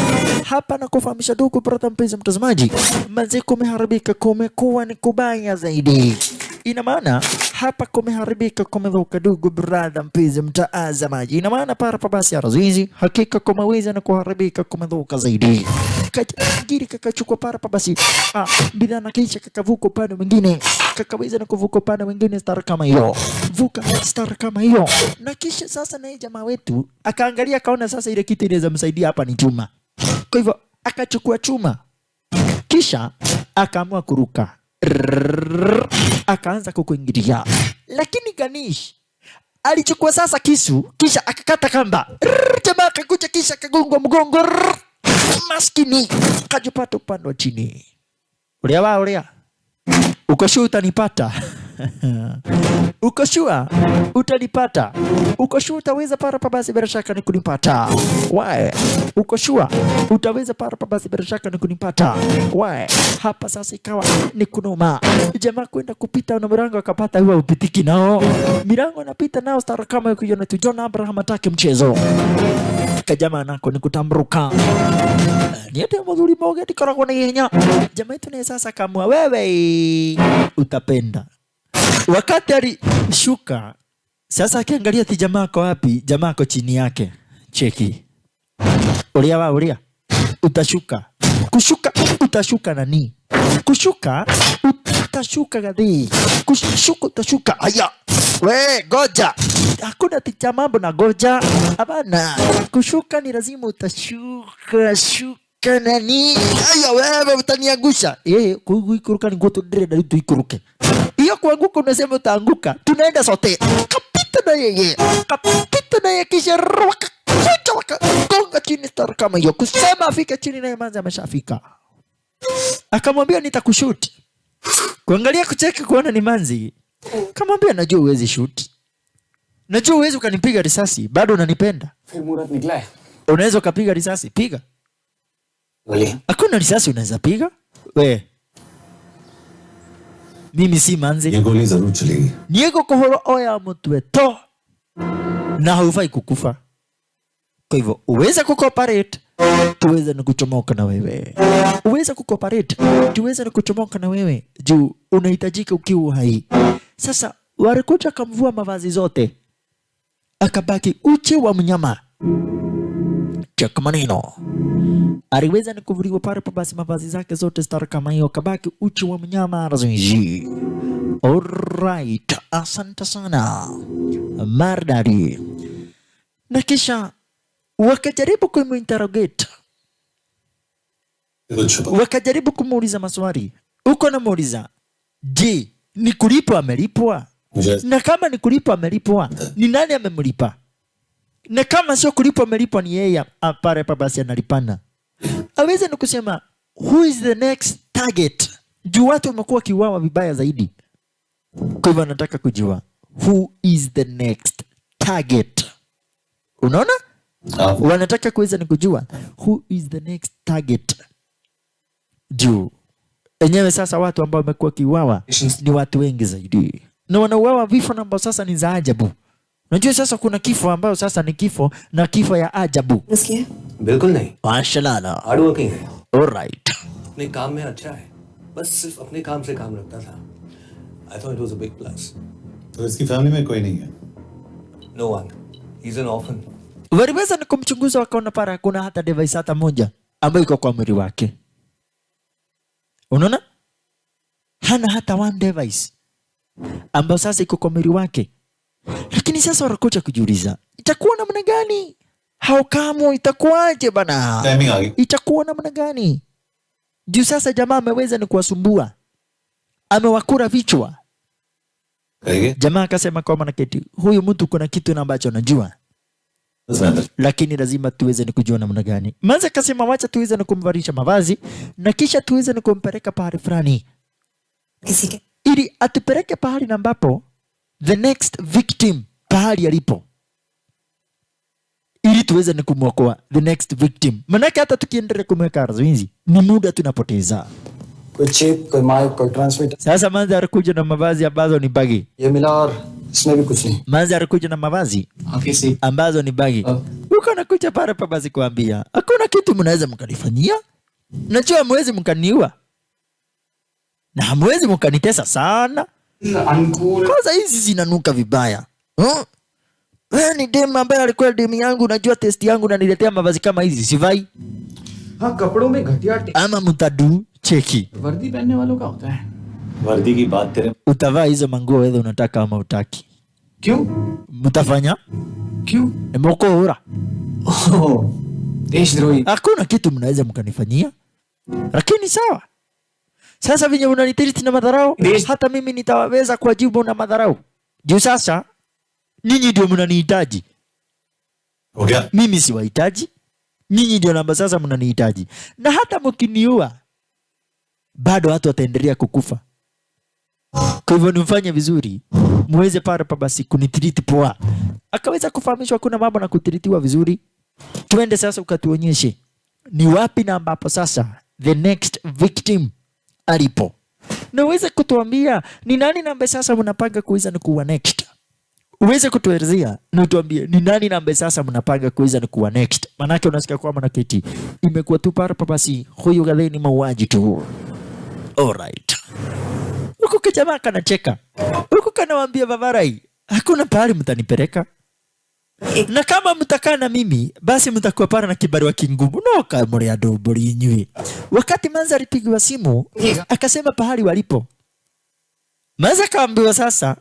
S1: Hapa na kufahamisha ndugu brother mpenzi mtazamaji. Manzi kumeharibika, kumekuwa ni kubaya zaidi. Ina maana hapa kumeharibika, kumedhuka ndugu brother mpenzi mtazamaji. Ina maana Parpa basi arazizi hakika kumeweza na kuharibika, kumedhuka zaidi. Giri kakachukua Parpa basi bidhaa na kisha kakavuka upande mwingine, kakaweza na kuvuka upande mwingine star kama hiyo. Star kama hiyo. Na kisha sasa na jamaa wetu akaangalia akaona sasa ile kitu inaweza msaidia hapa ni chuma. Kwa hivyo akachukua chuma. Kisha akaamua kuruka. Akaanza kukuingilia. Lakini Ganesh alichukua sasa kisu, kisha akakata kamba. Jamaa akakuja kisha kagongwa mgongo. Maskini kajipata upande wa chini. Ulia ukoshu utanipata. Uko sure utanipata? Uko sure utaweza para pa basi bila shaka ni kunipata? Wae, uko sure utaweza para pa basi bila shaka ni kunipata? Wae, hapa sasa ikawa ni kunoma. Jamaa kwenda kupita na milango akapata huwa upitiki nao. Milango anapita nao stara kama yuko na John Abraham atake mchezo. Kajama nako ni kutamruka. Niende mzuri moja tikarako na yenya. Jamaa yetu ni sasa kamwa wewe utapenda. Wakati alishuka sasa akiangalia ti jamaa kwa wapi, jamaa kwa chini yake. Cheki. Ulia utashuka. Kushuka utashuka nani? Kushuka utashuka gadi. Kushuka utashuka. Haya. We goja. Hakuna ticha mambo na goja. Hapana. Kushuka ni lazima utashuka shuka nani? Haya wewe utaniangusha. Kuikuruka ni goto dire tuikuruke. Iyo kuanguka unasema utaanguka. Tunaenda sote. Kapita na yeye. Kapita na yeye kisha rwaka. Gonga chini star kama hiyo. Kusema afike chini naye manzi ameshafika. Akamwambia nitakushoot. Kuangalia kucheki kuona ni manzi. Kamwambia najua uwezi shoot. Najua uwezi ukanipiga risasi. Bado unanipenda.
S5: फिर मुहूर्त निकला है
S1: Unaweza ukapiga risasi. Piga.
S5: बोलिए
S1: Hakuna risasi unaweza piga. We. Mimi si manzi.
S2: ये गोली जरूर चलेगी.
S1: Niego kuhoro oya mutwe to. Na haufai kukufa. Kwa hivyo uweza kucooperate, tuweze ni kuchomoka na wewe. Uweza kucooperate, tuweze ni kuchomoka na wewe. Juu unahitajika ukiwa hai. Sasa walikuja akamvua mavazi zote. Akabaki uchi wa mnyama. Cheka maneno. Aliweza ni kuvuriwa pale pa basi mavazi zake zote star kama hiyo. Akabaki uchi wa mnyama razinji. Alright, asante sana. Mardari. Na kisha wakajaribu kumuinterrogate. Wakajaribu kumuuliza maswali. Uko na muuliza, je, ni kulipwa amelipwa? Na kama ni kulipwa amelipwa, ni nani amemlipa? Na kama sio kulipwa amelipwa, ni yeye pale pa basi analipana. Aweze ni kusema who is the next target? Juu watu wamekuwa kiuawa vibaya zaidi. Kwa hivyo nataka kujua who is the next target. Unaona? Wanataka kuweza ni kujua who is the next target. Juu enyewe sasa watu ambao wamekuwa kiuawa ni watu wengi zaidi. Na wanauawa vifo ambao sasa ni za ajabu. Unajua sasa kuna kifo ambao sasa ni kifo na kifo ya ajabu.
S4: Nasikia?
S6: बिल्कुल नहीं.
S1: Mashallah.
S6: Hard working है.
S1: Alright.
S6: अपने काम में अच्छा है. बस सिर्फ अपने काम से काम रखता था. I thought it was a big plus.
S2: तो इसकी फैमिली में कोई नहीं है.
S6: No one. He's an orphan.
S1: Waliweza ni kumchunguza wakaona para kuna hata device hata moja ambayo iko kwa mwili wake. Unaona? Hana hata one device ambayo sasa iko kwa mwili wake. Lakini sasa wanakuja kujiuliza, itakuwa namna gani? How come itakuwaje bana?
S2: Timing आ गई.
S1: Itakuwa namna gani? Juu sasa jamaa ameweza ni kuwasumbua. Amewakura vichwa.
S2: करेंगे.
S1: Jamaa akasema kwa mwanaketi, huyu mtu kuna kitu na ambacho anajua. Lakini lazima tuweze ni kujua namna gani. Manza akasema wacha tuweze ni kumvarisha mavazi na kisha tuweze ni kumpeleka pahali fulani.
S4: किसी के
S1: Ili atupeleke pahali na ambapo the next victim pahali alipo. Ili tuweze ni kumwokoa the next victim. Manake hata tukiendelea kumweka razuinzi ni muda tunapoteza.
S7: कोई चिप कोई माइक कोई transmitter
S1: Sasa Manza alikuja na mavazi ambazo ni bagi.
S7: ये मिला और इसमें भी कुछ नहीं.
S1: Manza alikuja na mavazi
S7: आपकी सी
S1: ambazo ni bagi. Uko nakuja pale pa basi kuambia, hakuna kitu mnaweza mkanifanyia. Najua hamwezi mkaniua. Na hamwezi mkanitesa sana.
S7: Uncool
S1: Kwanza hizi zinanuka vibaya. Wewe ni demu ambaye alikuwa demu yangu, unajua testi yangu na niletea mavazi kama hizi, sivai?
S7: हाँ कपड़ों में घटिया
S1: Ama mtadu cheki.
S7: वर्दी पहनने वालों का होता है.
S2: वर्दी की बात तेरे.
S1: Utavaa hizo manguo wewe unataka ama utaki.
S7: क्यों
S1: Mtafanya?
S7: क्यों?
S1: Mkohora.
S7: ओह देशद्रोही.
S1: Hakuna kitu mnaweza mkanifanyia. Lakini sawa. Sasa venye unanitiriti na madharau, hata mimi nitaweza kuwajibu na madharau. Juu sasa ninyi ndio mnanihitaji.
S2: हो गया.
S1: Mimi siwahitaji. Ninyi ndio namba sasa mnanihitaji. Na hata mkiniua bado watu wataendelea kukufa. Kwa hivyo nimfanye vizuri, muweze para pa basi kunitiriti poa. Akaweza kufahamishwa kuna mambo na kutiritiwa vizuri. Tuende sasa ukatuonyeshe ni wapi na ambapo sasa the next victim alipo. Na uweze kutuambia ni nani na ambaye sasa mnapanga kuweza ni kuwa next. Uweze kutuelezea na utuambie ni nani na ambaye sasa mnapanga kuweza ni kuwa next. Manake unasikia kwa mwanaketi imekuwa tu para pa basi huyu galeni mauaji tu. Alright. Huku kijamaa kanacheka. Huku kanawambia Vavarai, hakuna pahali mtanipeleka. Na kama mtakaa na mimi, basi mtakuwa para na kibarua kingumu. No kamuri adobori nywe. Wakati Manza alipigiwa simu, akasema pahali walipo. Manza kaambiwa sasa,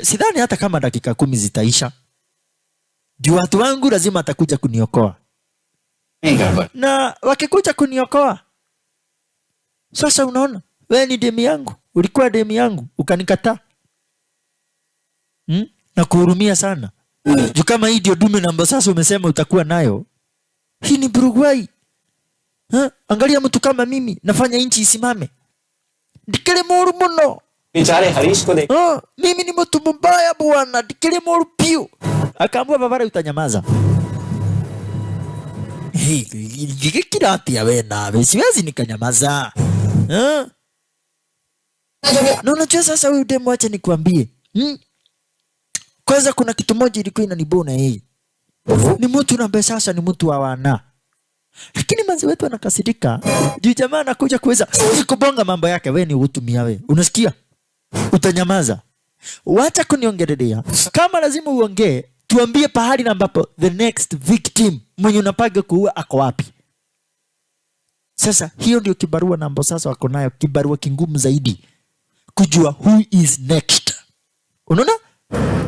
S1: sidhani hata kama dakika 10 zitaisha. Juu watu wangu lazima atakuja kuniokoa. Na wakikuja kuniokoa, sasa unaona, wewe ni demi yangu, ulikuwa demi yangu, ukanikataa. Na kuhurumia sana. Juu kama hii ndio dume namba sasa umesema utakuwa nayo. Hii ni Burugwai. Angalia mtu kama mimi, nafanya inchi isimame. Dikele moru muno.
S7: बेचारे हरीश को देख
S1: Mimi ni mtu mbaya bwana, dikele moru pio. Akaambia Vavarai utanyamaza. Hii kirati ya wewe na siwezi nikanyamaza. Na unajua sasa huyu demo, acha nikwambie. Kwanza kuna kitu moja ilikuwa inanibona hii. Ni mtu na ambaye sasa ni mtu wa wana. Lakini manzi wetu anakasirika. Juu jamaa anakuja kuweza kubonga mambo yake, wewe ni utumia wewe. Unasikia? Utanyamaza. Wacha kuniongelelea. Kama lazima uongee, tuambie pahali na ambapo the next victim mwenye unapaga kuua ako wapi. Sasa hiyo ndio kibarua na ambapo sasa wako nayo, kibarua kingumu zaidi. Kujua who is next. Unaona?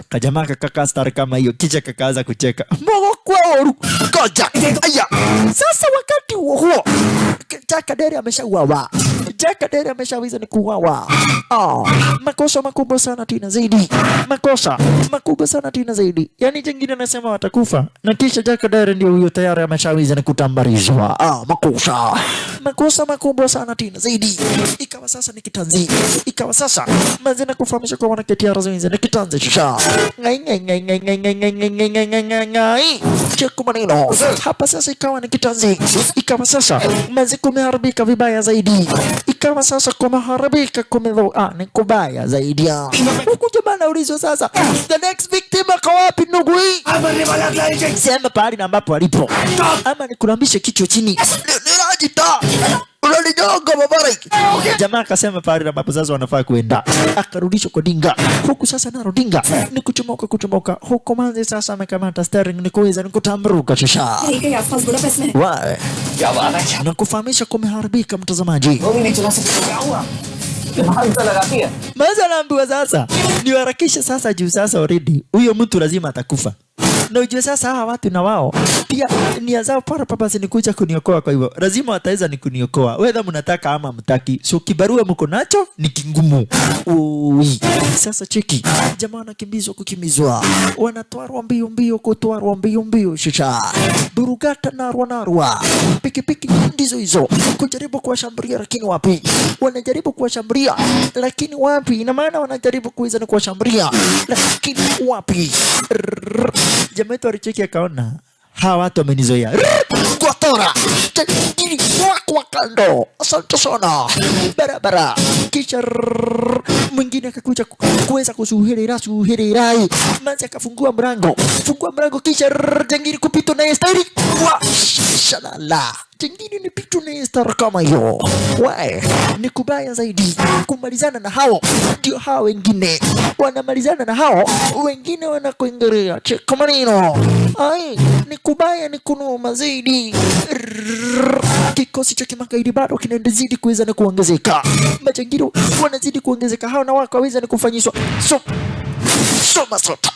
S1: Kajamaa kaka star kama hiyo, kisha kakaanza kucheka. Mogo kwa oru koja. Aya. Sasa wakati huo Jakadere ameshauawa. Jakadere ameshaweza ni kuuawa. Makosa makubwa sana tena zaidi. Makosa makubwa sana tena zaidi. Yaani jingine anasema watakufa na kisha Jakadere ndio huyo tayari ameshaweza ni kutambarizwa. Makosa makubwa sana tena zaidi. Ikawa sasa ni kitanzi. Ikawa sasa mazina kufahamisha kwa wanaketi ya razaweza ni kitanzi shisha. Cheku maneno. Hapa sasa ikawa ni kitanzi. Ikawa sasa mazi kumeharibika vibaya zaidi. Ikawa sasa kumeharibika ni kubaya zaidi. Huku jamaa anaulizwa sasa, the next victim ako wapi ndugu hii? Sema pahali na ambapo alipo. Ama nikurambishe kichwa chini. Nirajita. Unaninyonga Vavarai. Jamaa akasema pahali na ambapo sasa wanafaa kuenda. Akarudishwa kwa dinga. Huku sasa naro dinga ni kuchomoka. Huku manzi sasa amekamata steering ni kuweza ni kutamruka shasha. Wae. Na kufahamisha kumeharibika mtazamaji. Maza anaambiwa sasa niwaharakishe sasa juu sasa already huyo mtu lazima atakufa. Na ujue sasa hawa watu na wao pia nia zao para papa zinikuja kuniokoa, kwa hivyo lazima wataweza ni kuniokoa whether mnataka ama mtaki. So kibarua mko nacho ni kingumu. Sasa cheki jamaa anakimbizwa kukimbizwa, wanatwarwa mbio kutwarwa mbio shisha. Burugata narwa pikipiki ndizo hizo kujaribu kuwashambulia, lakini wapi? Wanajaribu kuwashambulia lakini wapi? Ina maana wanajaribu kuweza ni kuwashambulia lakini wapi? Jamaa wetu alicheki akaona hawa watu wamenizoea. Kwa tora kwa kando. Asante sana. Barabara. Kisha mwingine akakuja kuweza kusuhirirai. Manzi akafungua mlango. Kisha jangiri kupita na stari. Shalala. Jangiri ni pitu na stari kama hiyo. Wae. Ni kubaya zaidi. Kumalizana na hao. Ndio hao wengine wanamalizana na hao wengine wanakuingilia. Cheka maneno. Ai, ni kubaya ni kunoma zaidi. Kikosi cha kimagaidi bado kinaendelea kuweza na kuongezeka. Majangiri wanazidi kuongezeka. Hao na wako waweza ni kufanyishwa soma sota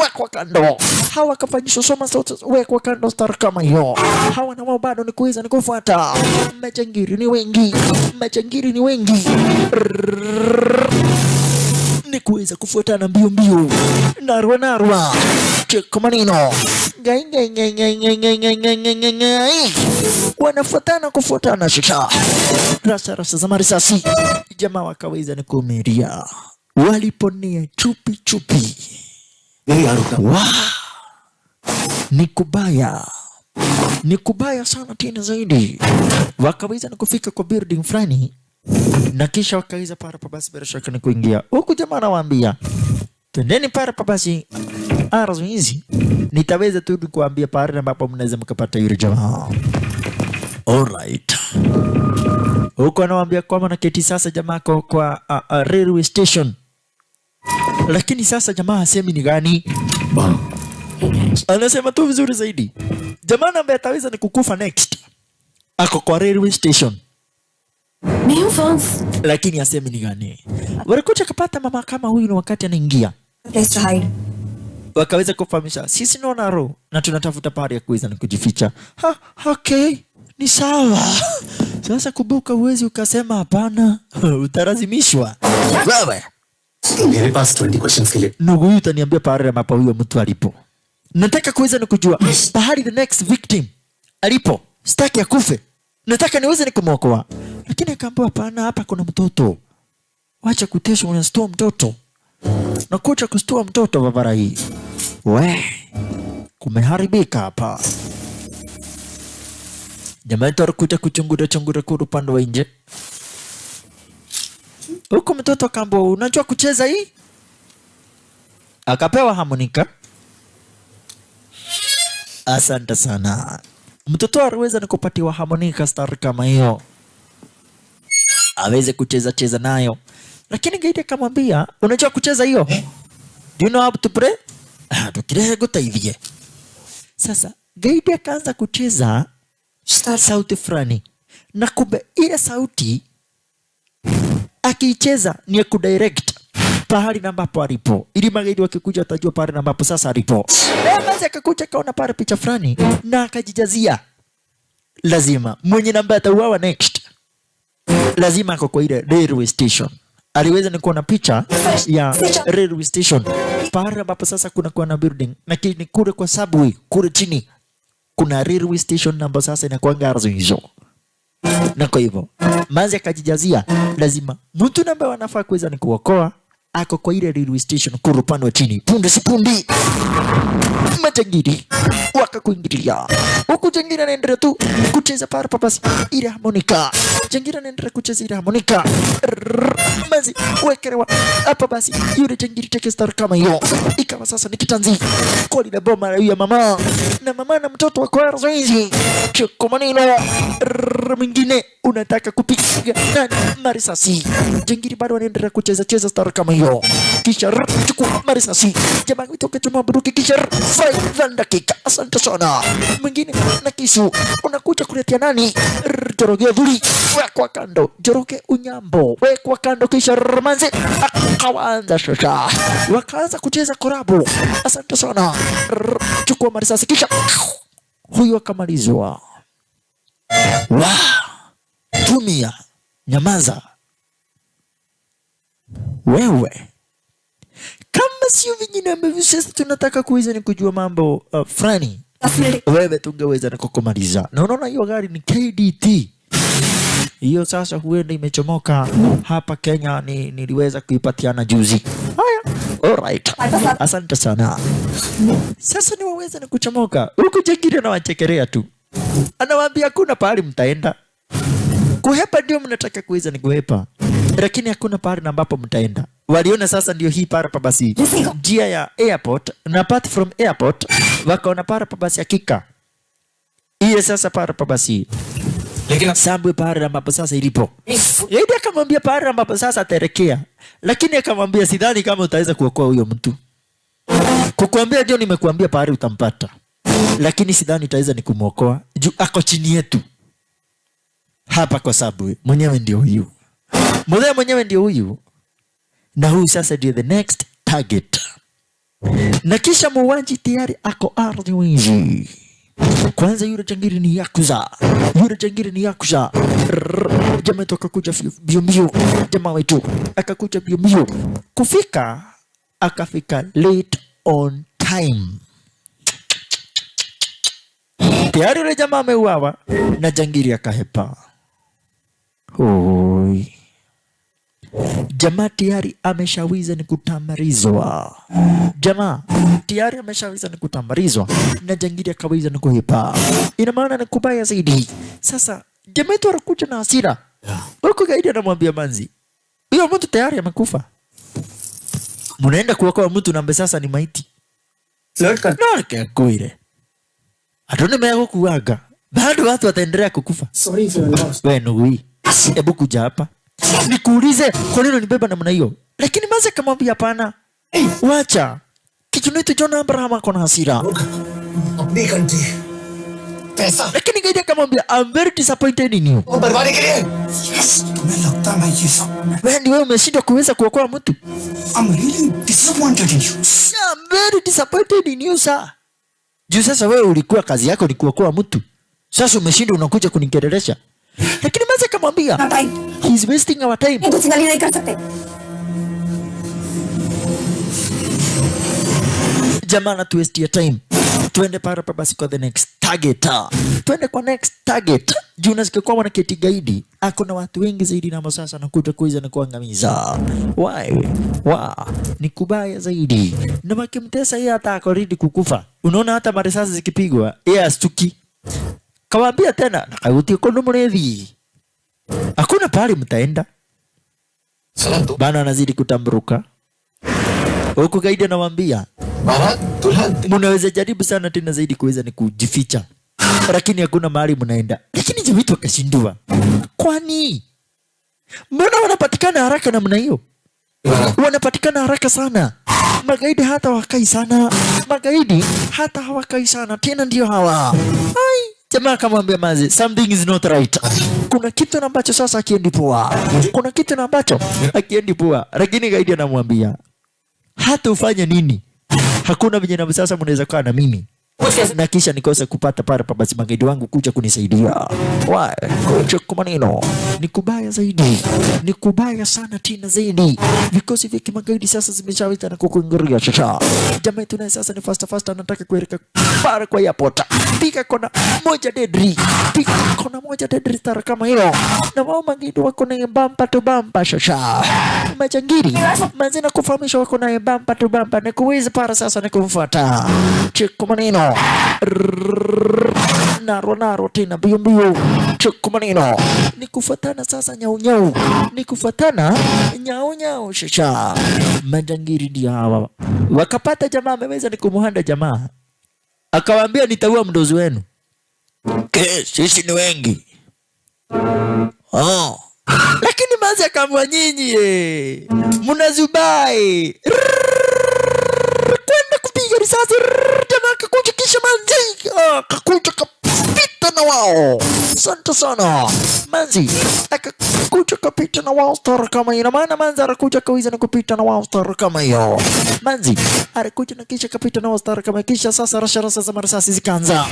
S1: wekwa kando. Hawa kafanyishwa soma sota wekwa kando star kama hiyo. Hawa na wao bado ni kuweza ni kufuata. Majangiri ni wengi. Ni kuweza kufuatana mbio. Narwa. cheko manino ngai ngai ngai ngai ngai ngai ngai ngai ngai ngai ngai wanafuatana kufuatana shika rasa za marisasi jamaa wakaweza ni kumiria waliponia chupi chupi ni kubaya sana tena zaidi wakaweza ni kufika kwa building fulani na kisha wakaweza para pa basi bila shaka ni kuingia huku jamaa anawaambia twendeni para pa basi arazo hizi nitaweza tu kuambia pale ambapo mnaweza mkapata yule jamaa. Alright. Huko anawaambia kwamba na keti sasa jamaa kwa railway station. Lakini sasa jamaa hasemi ni gani? Anasema tu vizuri zaidi. Jamaa ambaye ataweza ni kukufa next. Ako kwa railway station. Lakini hasemi ni gani? Walikuja kupata mama kama huyu ni wakati anaingia.
S4: Place to hide.
S1: Wakaweza kufahamisha sisi naona roho na tunatafuta pahali ya kuweza na kujificha. Okay, ni sawa. Sasa kumbuka uwezi ukasema hapana, utalazimishwa. Wewe
S3: मेरे पास 20 questions के लिए
S1: ndugu huyu utaniambia pahali ambapo huyo mtu alipo. Nataka kuweza na kujua pahali the next victim alipo. Sitaki akufe. Nataka niweze nikumwokoa. Lakini akaambiwa hapana, hapa kuna mtoto. Wacha kutesha, unastua mtoto. Na kucha kustua mtoto babara hii. We, kumeharibika hapa. Jamaa yetu alikuja kuchunguza kwa upande wa nje. Huko mtoto akaambiwa unajua kucheza hii? Akapewa harmonica. Asante sana. Mtoto aliweza nikupatiwa harmonica star kama hiyo. Aweze kucheza nayo. Lakini gaidi akamwambia, unajua kucheza hiyo? Do you know how to play? Tukire gutaithie. Sasa gaidi akaanza kucheza sauti fulani. Na kumbe ile sauti akicheza ni ya kudirect pahali ambapo alipo. Ili magaidi wakikuja watajua pahali ambapo sasa alipo. Basi akakuja kaona pale picha fulani na akajijazia. Lazima mwenye namba atauawa next. Lazima ako kwa ile railway station. Aliweza ni kuona picha ya railway station. Pahali ambapo sasa kuna kuwa na building. Lakini kule kwa subway, kule chini kuna railway station ambapo sasa inakuwa ngazo hizo. Na kwa hivyo Manzi akajijazia lazima mtu ambaye wanafaa kuweza ni kuokoa ako kwa ile railway station kule upande wa chini. Punde si pundi majangili wakakuingilia. Huku jangili anaendelea tu kucheza para papasi ile harmonica. Jangili anaendelea kucheza ile harmonica. Manzi wekerewa hapa basi yule jangili take star kama hiyo. Ikawa sasa ni kitanzi. Koli la boma ya mama. Na mama na mtoto wako hizi. Cheko manino. Mwingine unataka kupiga nani marisasi. Jangili bado anaendelea kucheza star kama hiyo. Kisha chukua marisasi. Jamaa kutoka chuma buruki kisha 5 dakika. Asante sana. Mwingine na kisu unakuja kuletea nani? Joroge dhuri wekwa kando. Joroge unyambo wekwa kando kisha Manzi akaanza shosha. Wakaanza kucheza korabu. Asante sana. Chukua marisasi kisha huyo akamalizwa. Tumia nyamaza. Wewe kama sio vingine ambavyo sasa tunataka kuweza ni kujua mambo fulani. Wewe tungeweza na kukumaliza. Na unaona hiyo gari ni KDT. Hiyo sasa huenda imechomoka hapa Kenya, niliweza kuipatiana juzi. Haya, alright. Asante sana. Sasa ni waweza na kuchomoka. Huko jengine na wachekelea tu. Anawaambia hakuna pahali mtaenda. Kuhepa ndio mnataka kuweza ni kuhepa. Lakini hakuna pahali ambapo mtaenda. Waliona sasa ndio hii para basi njia ya airport na apart from airport wakaona para basi hakika. Ile sasa para basi. Lakini sabwe para ambapo sasa ilipo. Yeye akamwambia para ambapo sasa ataelekea. Lakini akamwambia sidhani kama utaweza kuokoa huyo mtu. Kukuambia ndio nimekuambia pahali utampata. Lakini sidhani utaweza ni kumuokoa. Juu ako chini yetu. Hapa kwa sababu mwenyewe ndio huyu. Mwenyewe ndio huyu. Na huyu sasa ndio the next target. Na kisha muuaji tayari ako ardhi wizi. Kwanza yule jangiri ni Yakuza. Jamaa toka kuja bio. Jamaa wetu akakuja bio. Akafika late on time. Tayari yule jamaa ameuawa na jangiri akahepa. Hoi. Jamaa tayari ameshawiza ni kutambarizwa. Jamaa tayari ameshawiza ni kutambarizwa na jangiri akawiza ni kuhepa. Ina maana ni kubaya zaidi. Sasa jamaa tu anakuja na hasira. Huko gaidi anamwambia Manzi, huyo mtu tayari amekufa. Munaenda kuokoa mtu na sasa ni maiti. Nake kuire. Atone mego kuaga. Bado watu wataendelea kukufa.
S7: Sorry if you're lost.
S1: Wewe nugui. Hebu kuja hapa. Nikuulize kwa nini unibeba namna hiyo? Lakini Manzi akamwambia hapana. Wacha. Kijunetu John Abraham ako na hasira.
S2: अपनी कंट्री पैसा
S1: Lakini gaidi akamwambia I'm very disappointed in you.
S2: वो बर्बादी के लिए तुम्हें लगता है मैं ये सब
S1: Wewe ndio umeshindwa kuweza kuokoa mtu.
S2: I'm really disappointed in you.
S1: I'm very disappointed in you sir. Juu sasa wewe ulikuwa kazi yako ni kuokoa mtu. Sasa umeshindwa unakuja kunikelelesha. Lakini Manzi akamwambia he's wasting our time.
S4: कुछ गली नहीं कर सकते.
S1: Jamaa na twist your time. Tuende para basi kwa the next target. Tuende kwa next target. Juu nasikia kwa wanaketi gaidi. Ako na watu wengi zaidi na sasa nakuja kuiza na kuangamiza. Why? Ni kubaya zaidi. Na wakimtesa yeye hata akoridi kukufa. Unaona hata marisasi zikipigwa, yeye astuki. Kawaambia tena, nakauti kono mrevi. Hakuna pale mtaenda. Bana anazidi kutamburuka. Huku gaidi anawaambia, munaweza jaribu sana tena zaidi kuweza ni kujificha. Lakini hakuna mahali mnaenda. Lakini jawitu wakashindua. Kwani? Mbona wanapatikana haraka namna hiyo? Wanapatikana haraka sana. Magaidi hata hawakai sana. Magaidi hata hawakai sana. Tena ndio hawa. Ai, jamaa akamwambia Manzi, something is not right. Kuna kitu na ambacho sasa akiendi poa. Kuna kitu na ambacho akiendi poa. Lakini gaidi anamwambia, hata ufanye nini? Hakuna venye na sasa mnaweza kaa na mimi. Na kisha nikose kupata para pa basi magaidi wangu kuja kunisaidia. Why? Kwa maneno ni kubaya zaidi. Ni kubaya sana tena zaidi. Vikosi vya kimagaidi sasa zimeshawita na kukuingilia sasa. Jamaa tuna sasa ni fast anataka kuelekea para kwa airport. Pika kona moja dedri. Pika kona moja dedri tara kama hilo. Na wao magaidi wako na bampa to bampa sasa. Majangiri Manzi na kufahamisha wako na bampa to bampa na kuweza para sasa na kumfuata. Kwa maneno naro tena mbio chuku maneno ni kufuatana sasa nyau ni kufuatana nyau shasha. Majangiri ndio hawa wakapata jamaa ameweza ni kumuhanda jamaa akawaambia nitaua mdozi wenu. Sisi ni wengi. Lakini Manzi akamwa nyinyi mnazubai kwenda kupiga risasi. Jamaa akakuja kisha Manzi akakuja kapita na wao. Asante sana. Manzi akakuja kapita na wao star kama hiyo. Maana Manzi akakuja kawiza na kupita na wao star kama hiyo. Manzi alikuja na kisha kapita na wao star kama kisha sasa rasha za marisasi zikaanza.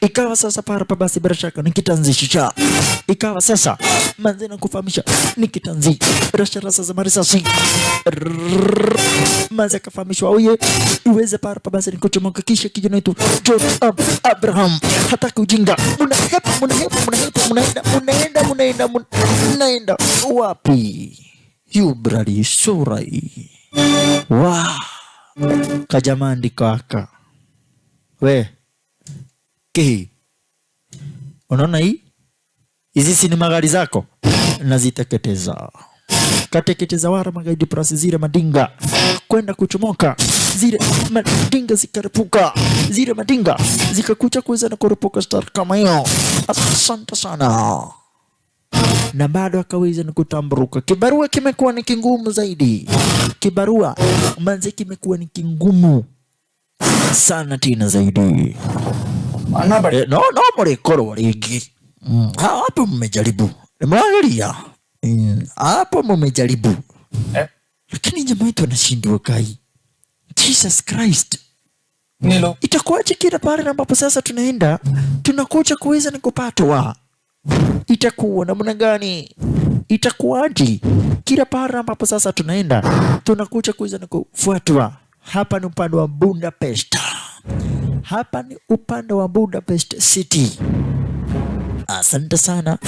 S1: Ikawa sasa para pa basi bila shaka nikitanzisha. Ikawa sasa Manzi na kufahamisha nikitanzi rasha za marisasi. Manzi akafahamishwa uye uweze para pa basi nikuchomoka kisha kijana wetu John Abraham hataki ujinga. Munaenda wapi? You brali surai. Kajamandi kaka. We Kihi, unaona hii? Hizi si ni magari zako? Naziteketeza. Kateketeza wara magaidi prasi zile madinga. Kwenda kuchomoka. Zile madinga zikarepuka. Zile madinga zikakucha kuweza na kurepuka star kama hiyo. Asante sana. Na bado akaweza ni kutamburuka. Kibarua kimekuwa ni kingumu zaidi. Kibarua Manzi kimekuwa ni kingumu sana tena zaidi. No mrekoro waligi. Hapo mmejaribu. Mwangalia. Hapo mmejaribu. Lakini jamaa wetu anashindwa kai. Jesus Christ.
S7: Nilo.
S1: Itakuwaje kila pale ambapo sasa tunaenda tunakuja kuweza ni kupatwa? Itakuwa namna gani? itakuwaje? Kila pahali ambapo sasa tunaenda tunakuja kuweza na kufuatwa. Hapa ni upande wa Budapest. Hapa ni upande wa Budapest City. Asante sana.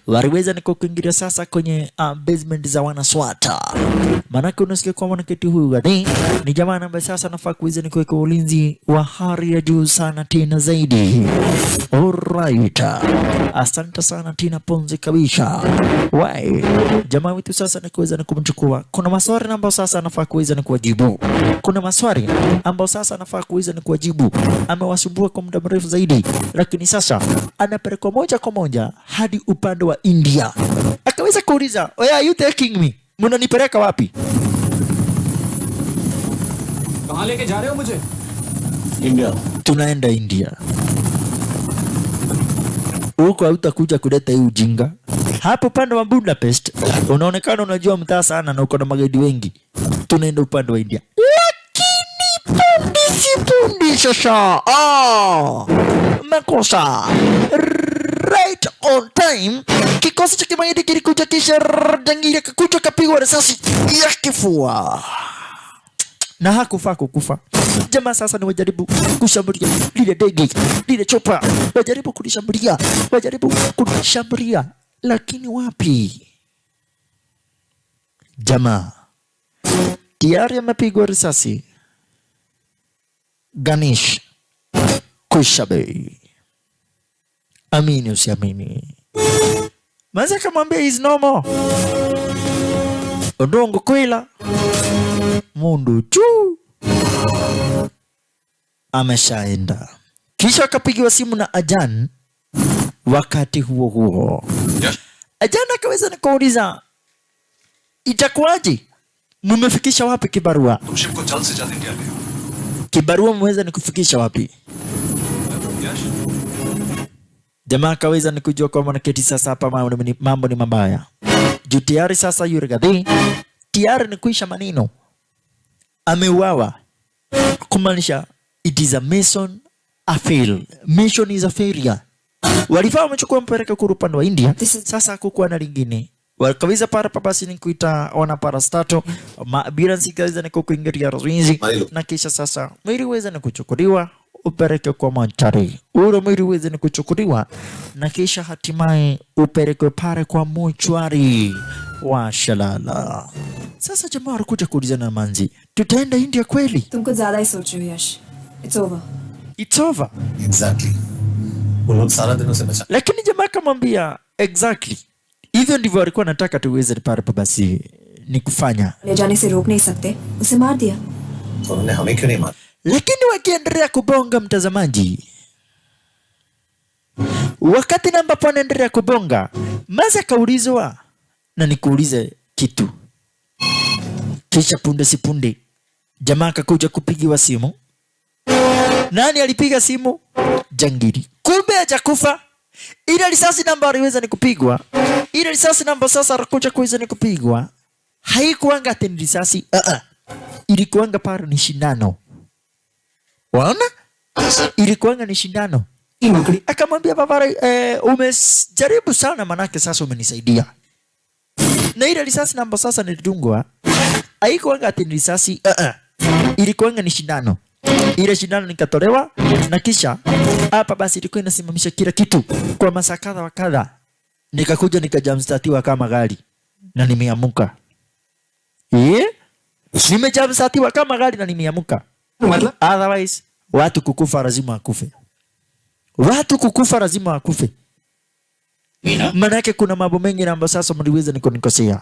S1: Waliweza niko kuingilia sasa kwenye basement za wanaswata. Manake unasikia kwa mwanaketi huyu gani? Ni jamaa ambaye sasa anafaa kuweza niko kwa ulinzi wa hali ya juu sana tena zaidi. Alright. Asante sana tena ponzi kabisa. Why? Jamaa wetu sasa nikuweza kumchukua. Kuna maswali ambayo sasa anafaa kuweza kuwajibu. Kuna maswali ambayo sasa anafaa kuweza kuwajibu. Amewasumbua kwa muda mrefu zaidi, lakini sasa anapelekwa moja kwa moja hadi upande wa India. Akaweza kuuliza, "Where are you taking me? Mnanipeleka wapi?"
S5: कहाँ लेके जा रहे हो मुझे?
S2: India.
S1: Tunaenda India. Huko hautakuja kuleta hii ujinga. Hapo upande wa Budapest unaonekana unajua mtaa sana na uko na magaidi wengi. Tunaenda upande wa India. Lakini pundi sasa. Makosa. Right on time. Kikosi cha kimaidi kilikuja kisha jangili akakuja kapigwa risasi ya kifua. Na hakufaa kukufa. Jamaa sasa ni wajaribu kushambulia lile ndege, lile chopa. Wajaribu kulishambulia. Lakini wapi? Jamaa tayari amepigwa risasi. Ganesh Kushabe. Amini usiamini. Maza kamwambia is normal. Odongo kwela. Mundu chu. Ameshaenda. Kisha akapigiwa simu na Ajan. Wakati huo huo.
S6: Yes.
S1: Ajan akaweza nikauliza, itakuwaje? Mmefikisha wapi kibarua?
S6: तुम शिप को जल्द से जल्द इंडिया ले आओ।
S1: Kibarua mweza nikufikisha wapi?
S6: Yes.
S1: Jamaa akaweza nikujua kwa mwanaketi sasa hapa mambo ni mabaya. Juu tayari sasa yule gadhi tayari ni kuisha maneno. Ameuawa. Kumaanisha it is a mission a fail. Mission is a failure. Walifaa wamechukua mpeleka kuru upande wa India. Sasa hakukuwa na lingine. Wakaweza para papasi ni kuita wana parastato. Bila sikaweza ni kuingiria rozwinzi. Na kisha sasa mwili weza ni kuchukuliwa upeleke kwa mochari. Uro mwili weza ni kuchukuliwa na kisha hatimaye upeleke pare kwa mochari wa Shalala. Sasa jamaa walikuja kuulizana na Manzi, tutaenda India kweli?
S4: तुम कुछ ज्यादा ही सोच रहे हो यश. It's over.
S1: It's over.
S2: Exactly. वो लोग सारा दिन उसे बचा.
S1: Lakini jamaa akamwambia exactly. Hivyo ndivyo walikuwa nataka tuweze pale basi ni kufanya.
S4: ले जाने से रोक नहीं सकते. उसे मार दिया.
S2: तो उन्होंने हमें क्यों नहीं मारा?
S1: Lakini wakiendelea kubonga mtazamaji, wakati na ambapo anaendelea kubonga, Maza akaulizwa na nikuulize kitu. Kisha punde si punde jamaa akakuja kupigiwa simu. Nani alipiga simu? Jangili. Kumbe hajakufa. Ile risasi namba aliweza ni kupigwa. Ile risasi namba sasa alikuja kuweza ni kupigwa. Haikuanga ati ni risasi. Ilikuanga pale ni shindano. Waona? Ilikuanga ni shindano. Akamwambia baba, umejaribu sana manake sasa umenisaidia. Na ile risasi namba sasa nilidungwa. Haikuanga ati ni risasi. Ilikuanga ni shindano. Ile shindano nikatolewa na kisha hapa basi ilikuwa inasimamisha kila kitu kwa masaa kadha wa kadha. Nikakuja nikajamstatiwa kama gari na nimeamuka. Nimejamstatiwa kama gari na nimeamuka. Otherwise watu kukufa lazima akufe. Watu kukufa lazima akufe. Manake kuna mambo mengi ambayo sasa mliweza nikosea.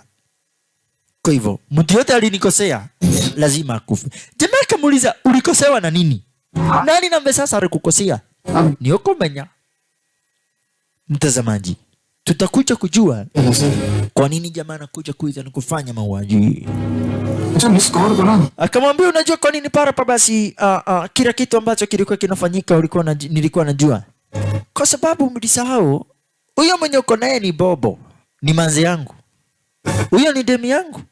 S1: Kwa hivyo mtu yote alinikosea lazima akufe. Jamaa akamuuliza ulikosewa na nini? Nani nambe sasa alikukosea? Ni ukomenya. Mtazamaji, tutakuja kujua kwa nini jamaa anakuja kuiza ni kufanya mauaji. Akamwambia unajua kwa nini para pa basi kila kitu ambacho kilikuwa kinafanyika nilikuwa najua. Kwa sababu mlisahau huyo mwenye uko naye ni Bobo, ni manzi yangu. Huyo ni demi yangu.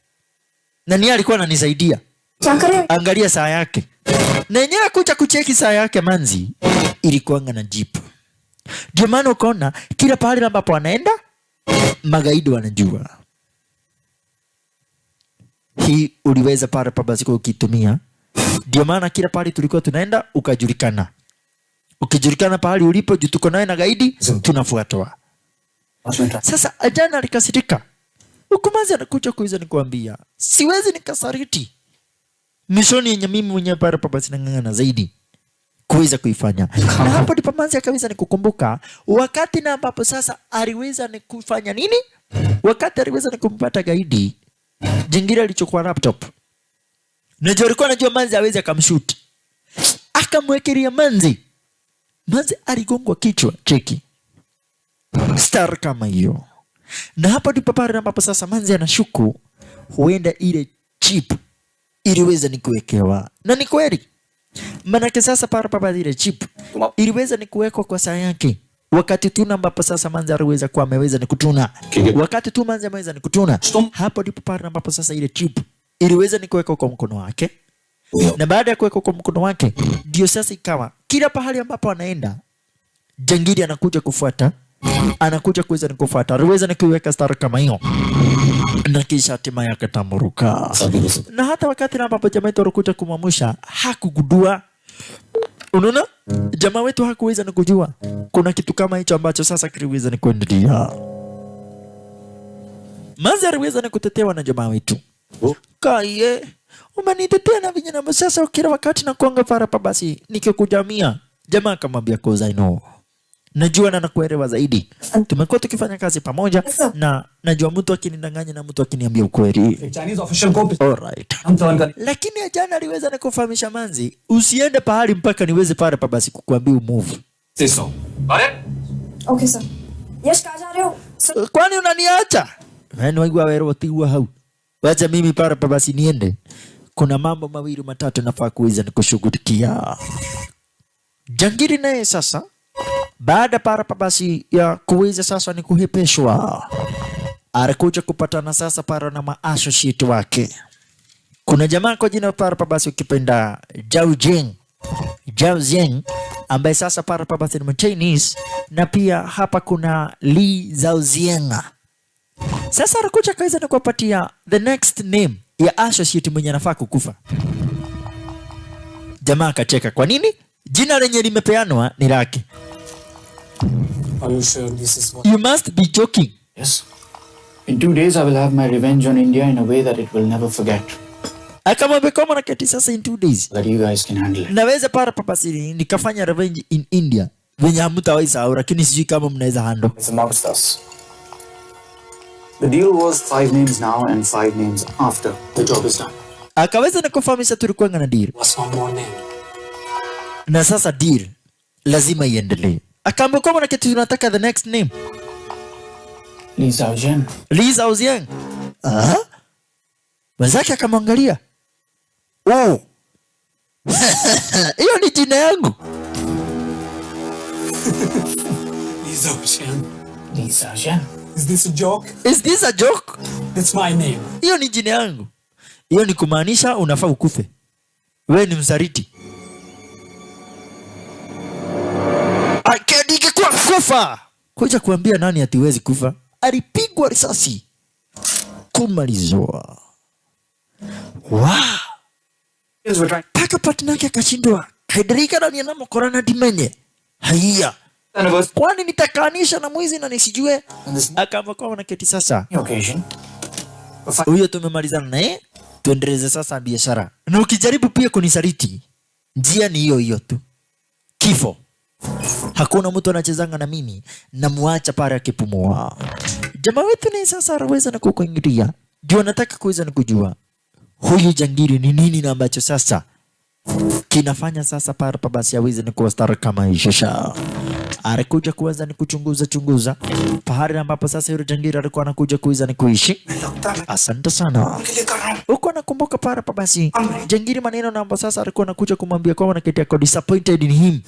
S1: Na ni alikuwa ananisaidia. Angalia saa yake. Na yenyewe kuja kucheki saa yake manzi ilikuanga na jeep. Ndio maana ukaona kila pahali ambapo anaenda magaidi wanajua. hii uliweza pale basi ukitumia. Ndio maana kila pale tulikuwa tunaenda ukajulikana. Ukijulikana pahali ulipo juu tuko naye na gaidi tunafuatwa. Sasa ajana alikasirika. Ukumazi anakuja kuiza nikuambia, siwezi nikasariti mishoni yenye mimi mwenyewe pale basi nang'ang'ana zaidi kuweza kuifanya. Na hapo ndipo Manzi akaweza nikukumbuka wakati na ambapo sasa aliweza ni kufanya nini? Wakati aliweza ni kumpata gaidi jingine alichukua laptop. Najua alikuwa anajua Manzi aweze akamshoot. Akamwekelea Manzi. Manzi aligongwa kichwa, cheki. Star kama hiyo. Na hapo ndipo pale ambapo sasa Manzi anashuku huenda ile chip iliweza ni kuwekewa. Na ni kweli. Manake sasa pale ile chip iliweza ni kuwekwa kwa saa yake. Wakati tu ambapo sasa Manzi aliweza kuwa ameweza ni kutuna. Wakati tu Manzi ameweza ni kutuna. Hapo ndipo pale ambapo sasa ile chip iliweza ni kuwekwa kwa mkono wake. Na baada ya kuwekwa kwa mkono wake, ndio sasa ikawa kila pahali ambapo anaenda jangili anakuja kufuata, anakuja kuweza ni kufuata. Aliweza ni kuweka star kama hiyo. Na kisha hatimaye akatamburuka. Na hata wakati ambapo jamaa wetu alikuja kumwamusha hakugundua. Unaona? Jamaa wetu hakuweza ni kujua kuna kitu kama hicho ambacho sasa kiliweza ni kuendelea. Manzi aliweza ni kutetewa na jamaa wetu. Kaye, umenitetea na vijana ambao sasa kila wakati na kuanga para basi nikikujamia. Jamaa akamwambia cause I know. Najua na nakuelewa zaidi. Tumekuwa tukifanya kazi pamoja na najua mtu akinidanganya na mtu akiniambia ukweli.
S5: Chinese official copy.
S1: Alright. Lakini jana aliweza na kufahamisha Manzi, usiende pahali mpaka niweze pale basi kukuambia move.
S5: Sio. Pare?
S4: Okay sir. Yes, कहाँ जा रहे हो? Sir.
S1: Kwani unaniacha? Wewe wewe wewe tiwa hau. Wacha mimi pale basi niende. Kuna mambo mawili matatu nafaa kuweza nikushughulikia. Jangiri naye sasa baada para basi ya kuweza sasa ni kuhepeshwa. Alikuja kupatana sasa para na ma-associate wake. Kuna jamaa kwa jina para basi ukipenda Zhao Zeng ambaye sasa para basi ni Chinese na pia hapa kuna Li Zhaozieng. Sasa alikuja kaiza na kupatia the next name ya associate mwenye anafaa kukufa. Jamaa akacheka, kwa nini? Jina lenye limepeanwa ni lake.
S7: Are you sure this is what?
S1: You must be joking.
S8: Yes. In 2 days, I will have my revenge on India in a way that it will never forget.
S1: Akamwambia kama naketi sasa in 2 days.
S8: That you guys can handle it.
S1: Naweza para papasiri nikafanya revenge in India. Venye hamtaweza au lakini sijui kama mnaweza handle.
S8: It's amongst us. The deal was 5 names now and 5 names after the job is done.
S1: Akaweza na kufahamisha tulikuwa na deal.
S7: What's one more name?
S1: Na sasa deal lazima iendelee. Akaambia kama naketi tunataka the next name.
S8: Li Zhaozieng.
S1: Li Zhaozieng. Wenzake akamwangalia. Oh. Hiyo ni jina yangu.
S7: Li Zhaozieng.
S8: Li Zhaozieng.
S7: Is this a joke?
S1: Is this a joke?
S7: That's my name.
S1: Hiyo ni jina yangu. Hiyo ni kumaanisha unafaa ukufe. Wewe ni msaliti. Akadike kwa kufa. Kuja kuambia nani atiwezi kufa? Alipigwa risasi. Kumalizwa. Wow. Paka partner yake akashindwa. Kadirika ndani ya mkorana dimenye. Haiya. Kwani nitakanisha na mwizi na nisijue? Akaamba kwa wanaketi sasa.
S8: Occasion.
S1: Huyo tumemalizana naye. Tuendeleze sasa biashara. Na ukijaribu pia kunisaliti, njia ni hiyo hiyo tu. Kifo. Hakuna mtu anachezanga na mimi na muacha pale akipumua. Jamaa wetu ni sasa anaweza na kukuingilia. Ndio nataka kuweza na kujua huyu jangiri ni nini na ambacho sasa kinafanya sasa pale basi aweze ni kuwa star kama Ishasha. Alikuja kuanza ni chunguza pahali ambapo sasa yule jangiri alikuwa anakuja kuweza ni kuishi. Asante sana. Uko nakumbuka pale basi jangiri maneno na ambapo sasa alikuwa anakuja kumwambia kwa wanaketi ako disappointed in him.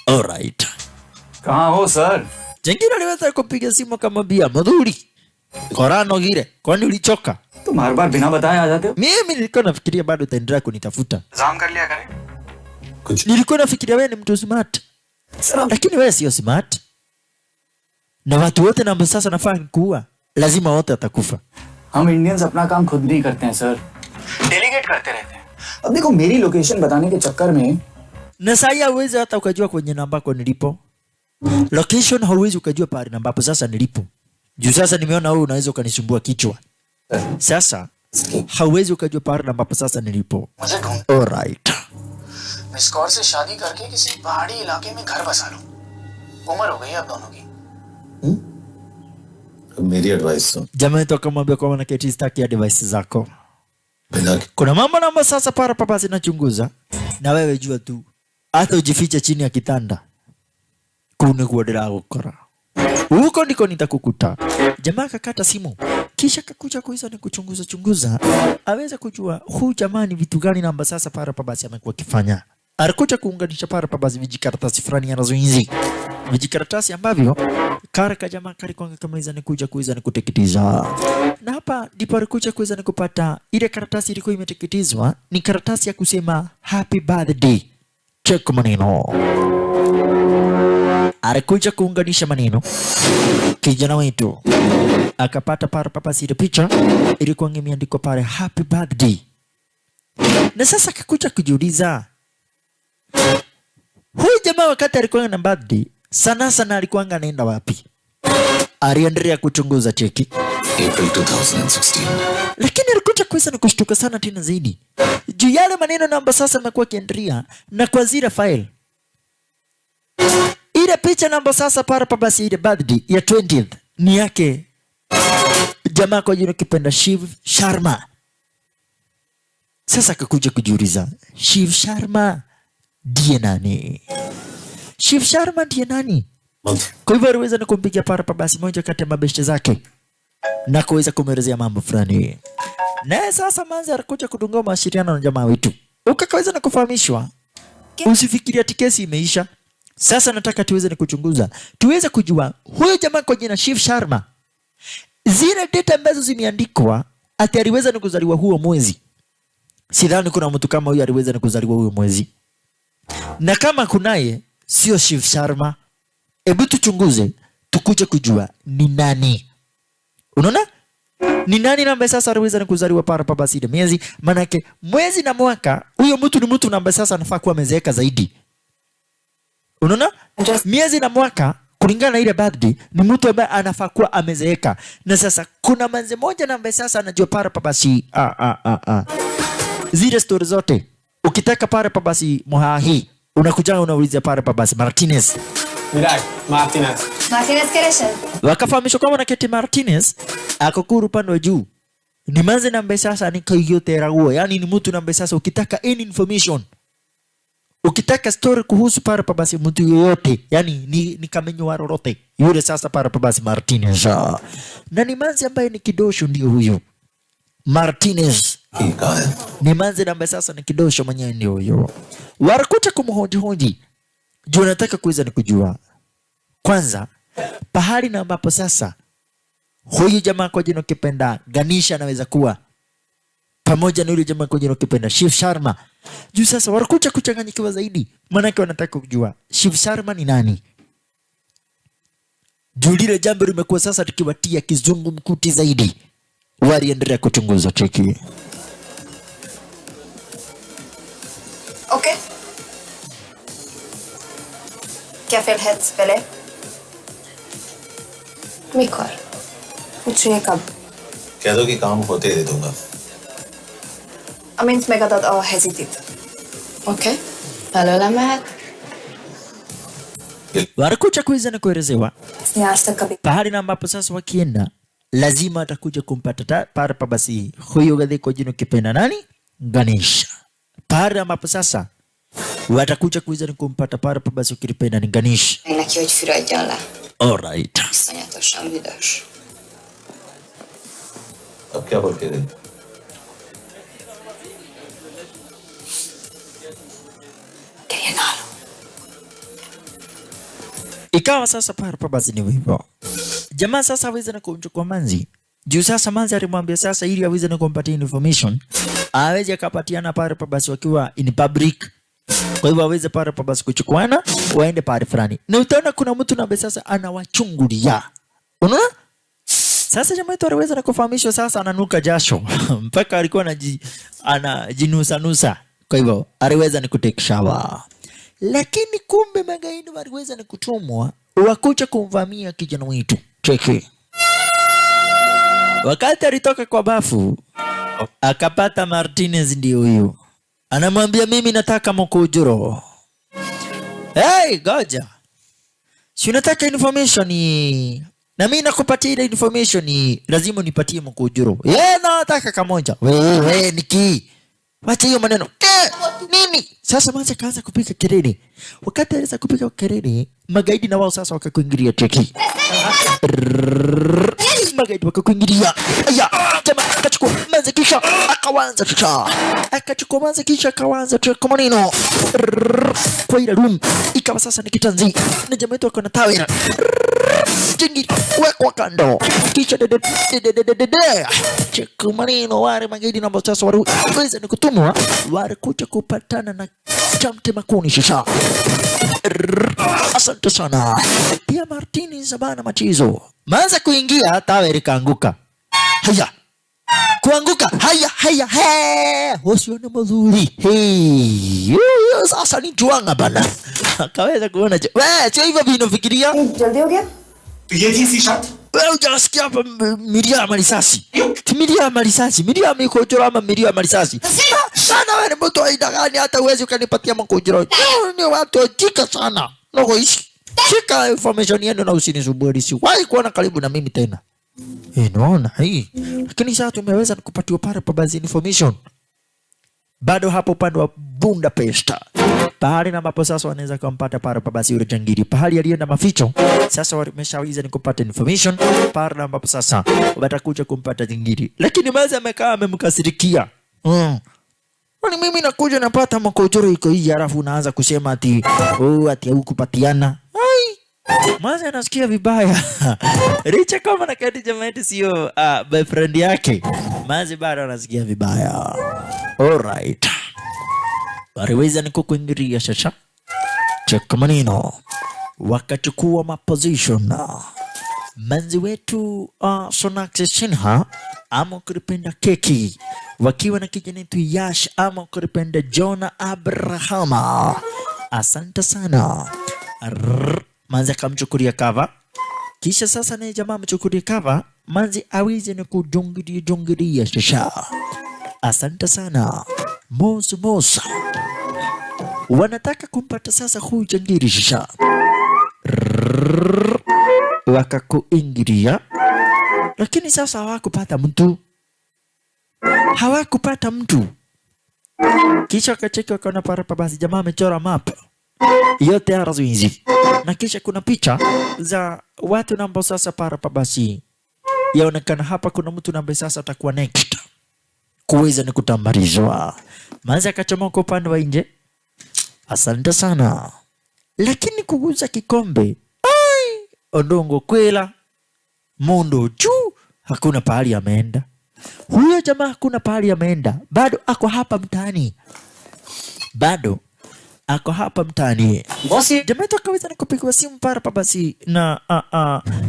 S1: Alright.
S8: कहाँ हो sir?
S1: Jangiri aliweza kupiga simu akamwambia Madhuri, Korano gire, kwani ulichoka?
S8: तुम हर बार बिना बताए आ जाते हो?
S1: Mimi nilikuwa nafikiria bado utaendelea kunitafuta.
S8: इंतजाम कर लिया करें.
S1: Nilikuwa nafikiria wewe ni mtu smart. Lakini wewe sio smart. na watu wote na sasa nafaa kuua, lazima wote atakufa.
S8: हम इंडियंस अपना काम खुद नहीं करते हैं सर, डेलीगेट करते रहते हैं. अब देखो मेरी लोकेशन बताने के चक्कर में
S1: na sai hauwezi hata ukajua kwenye namba yako nilipo. Location hauwezi ukajua pale namba hapo sasa nilipo. Juu sasa nimeona wewe unaweza ukanisumbua kichwa. Sasa hauwezi ukajua pale namba hapo sasa nilipo. Alright.
S8: Miss Kaur से शादी करके किसी पहाड़ी इलाके में घर बसा लो. उम्र हो गई अब दोनों की.
S2: मेरी एडवाइस सुन.
S1: Jamaa toka mwambie kwa mwana keti staki advice zako.
S2: बिना
S1: Kuna mambo namba sasa para papa zinachunguza na wewe jua tu. Hata ujifiche chini ya kitanda. Kuna kuendelea gukora. Huko ndiko nitakukuta. Jamaa kakata simu. Kisha kakuja kuiza ni kuchunguza. Aweza kujua huu jamaa ni vitu gani namba sasa para papa amekuwa kifanya. Alikuja kuunganisha para papa vijikaratasi fulani anazoinzi. Vijikaratasi ambavyo karaka jamaa kalikonga kama hizo ni kuja kuiza ni kuteketiza. Na hapa ndipo alikuja kuiza ni kupata ile karatasi ilikuwa imeteketezwa, ni karatasi ya kusema happy birthday. Check maneno. Alikuja kuunganisha maneno. Kijana wetu akapata para papa ile picha ilikuwa imeandikwa pale happy birthday. Na sasa akakuja kujiuliza, huyu jamaa wakati alikuwa na birthday sana alikuwa anaenda wapi? Aliendelea kuchunguza cheki.
S2: April 2016.
S1: Lakini alikuja kuweza na kushtuka sana tena zaidi. Juu yale maneno namba sasa amekuwa kiendelea na kwa zile file. Ile picha namba sasa para basi ile birthday ya 20th ni yake jamaa kwa jina kipenda Shiv Sharma. Sasa akakuja kujiuliza, Shiv Sharma ndiye nani? Shiv Sharma ndiye nani? Kwa hivyo aliweza na kumpigia para basi moja kati ya mabeshte zake na kuweza kumwelezea mambo fulani. Na sasa manzi alikuja kudunga mashiriano na jamaa wetu. Ukakaweza na kufahamishwa. Usifikiria ati kesi imeisha. Sasa nataka tuweze na kuchunguza. Tuweze kujua huyo jamaa kwa jina Shiv Sharma. Zile data ambazo zimeandikwa ati aliweza na kuzaliwa huo mwezi. Sidhani kuna mtu kama huyo aliweza na kuzaliwa huo mwezi. Na kama kunaye sio Shiv Sharma. Hebu tuchunguze, tukuje kujua ni nani. Unaona? Ni nani ambaye sasa aliweza na kuzaliwa para papa sida miezi, manake mwezi na mwaka huyo mtu ni mtu ambaye sasa anafaa kuwa amezeeka zaidi. Unaona? Miezi na mwaka kulingana na ile birthday ni mtu ambaye anafaa kuwa amezeeka. Na sasa kuna manze moja ambaye sasa anajua para papa si zile story zote. Ukitaka para papa si Mohahi, unakuja unauliza para papa si Martinez.
S7: Martinez
S4: Keresha.
S1: Wakafahamishwa kwamba na Keti Martinez akokuru upande wa juu. Ni manze na ambaye sasa ni kayotera huo. Yani ni mtu na ambaye sasa ukitaka any information, ukitaka story kuhusu para basi mtu yoyote, yani ni kamenyo warorote, yule sasa para basi Martinez. Na ni manze ambaye ni kidosho ndio huyo. Martinez. Ni manze na ambaye sasa ni kidosho mwenyewe ndio huyo. Warakuta kumhoji. Juu nataka kuweza ni kujua. Kwanza, pahali na ambapo sasa huyu jamaa kwa jina kipenda Ganisha anaweza kuwa pamoja na yule jamaa kwa jina kipenda Shiv Sharma. Juu sasa wanakuja kuchanganyikiwa zaidi. Maanake wanataka kujua Shiv Sharma ni nani. Juu lile jambo limekuwa sasa tukiwatia kizungu mkuti zaidi. Waliendelea kuchunguza cheki.
S4: Okay. क्या फिर है पहले मिकर पूछिए कब
S2: कह दो कि काम होते दे दूंगा.
S4: amint megadod a hezitit.
S9: Okej. Belőle mehet.
S1: Wanakuja kuweza na kuelezewa.
S4: Nyasta kabi.
S1: Pahali na ambapo sasa wakienda lazima atakuja kumpata para basi huyo gadhi kwa jina kipenda nani? Ganesha. Pahali ambapo sasa watakuja kuweza ni kumpata para basi ukipenda ni Ganesha.
S9: Neki, hogy fürödjön le.
S1: Alright.
S9: Iszonyatosan büdös.
S2: अब क्या बोल के दे?
S1: Ikawa sasa para basi ni hivyo. Jamaa sasa aweza na kumchukua manzi. Juu sasa manzi alimwambia sasa ili aweze na kumpatia information, aweze akapatiana para basi wakiwa in public. Kwa hivyo aweze para basi kuchukuana waende pale fulani. Na utaona kuna mtu na sasa anawachungulia. Unaona? Sasa jamaa wetu aliweza na kufahamishwa sasa ananuka jasho. Mpaka alikuwa anajinusa. Kwa hivyo aliweza ni kutake shower. Lakini kumbe magaidi waliweza ni kutumwa wakuja kumvamia kijana wetu. Cheki. Wakati alitoka kwa bafu akapata Martinez ndio huyo. Anamwambia mimi nataka mkujuro. Hey, goja. Si unataka information na mimi nakupatia ile information lazima unipatie mkujuro. Nataka kamoja. Wewe niki. Wacha hiyo maneno. Nini? Sasa mwanza kaanza kupiga kelele. Wakati alianza kupiga kelele, magaidi na wao sasa wakakuingilia Cheki. Magaidi wakakuingilia. Aya, jamaa akachukua manza kisha akaanza tucha. Akachukua manza kisha akaanza tucha maneno. Kwa ile room ikawa sasa ni kitanzi. Na jamaa wetu akona tawira. Jingi wekwa kando. Kisha Cheki maneno wale magaidi na sasa waliweza ni kutumwa wale kuja kupatana na Chamte Makuni shisha. Asante sana. Pia Martinez bana machizo. Maanza kuingia tawe likaanguka. Haya. Kuanguka. Haya. Usione mazuri. Sasa ni juanga bana. Akaweza kuona. Sio hivyo vinafikiria.
S4: जल्दी हो गया
S7: ये थी सी shot
S1: Wewe hujasikia hapa Miriam risasi. Miriam risasi. Miriam iko jora ama Miriam risasi. Sana wewe mtu wa aina gani hata uwezi ukanipatia mkujiro. Ni watu wajika sana. Noko ishi. Shika information yenu na usinisumbue si. Wahi kuona karibu na mimi tena. Naona hii. Lakini sasa tumeweza kukupatia pale pa baadhi information. Bado hapo upande wa Budapest. Pahali na ambapo sasa wanaweza kumpata pale pa basi yule jangili. Pahali alienda maficho. Sasa wameshaweza ni kupata information. Pahali na ambapo sasa watakuja kumpata jangili. Lakini maza amekaa amemkasirikia. Kwani mimi nakuja napata makojoro iko hii halafu unaanza kusema ati hukupatiana. Maza anasikia vibaya. Richa kama na kadi jamaa sio boyfriend yake. Maza bado anasikia vibaya. Alright. Waliweza ni kukuingiria sasa. Cheka maneno. Wakachukua maposition. Manzi wetu Sonakshi Sinha ama ukipenda Keki. Wakiwa na kijana wetu Yash ama ukipenda Jonah Abrahama. Asante sana. Manzi akamchukulia cover. Kisha sasa na jamaa amchukulia cover. Manzi aweze ni kujungiria sasa. Asante sana. Mosa. Wanataka kumpata sasa huyu jangiri shisha. Wakakuingiria. Lakini sasa hawakupata mtu. Kisha wakacheki wakaona pale basi jamaa amechora map. Yote arazuizi. Na kisha kuna picha za watu na ambao sasa pale basi yaonekana hapa kuna mtu na ambaye sasa atakuwa next. Kuweza ni kutambarizwa. Manzi akachomoka upande wa nje. Asante sana. Lakini kuguza kikombe. Odongo kwela. Mundo juu. Hakuna pahali ameenda. Huyo jamaa hakuna pahali ameenda. Bado ako hapa mtaani. Bosi. Jamaa tukaweza ni kupigwa simu para basi na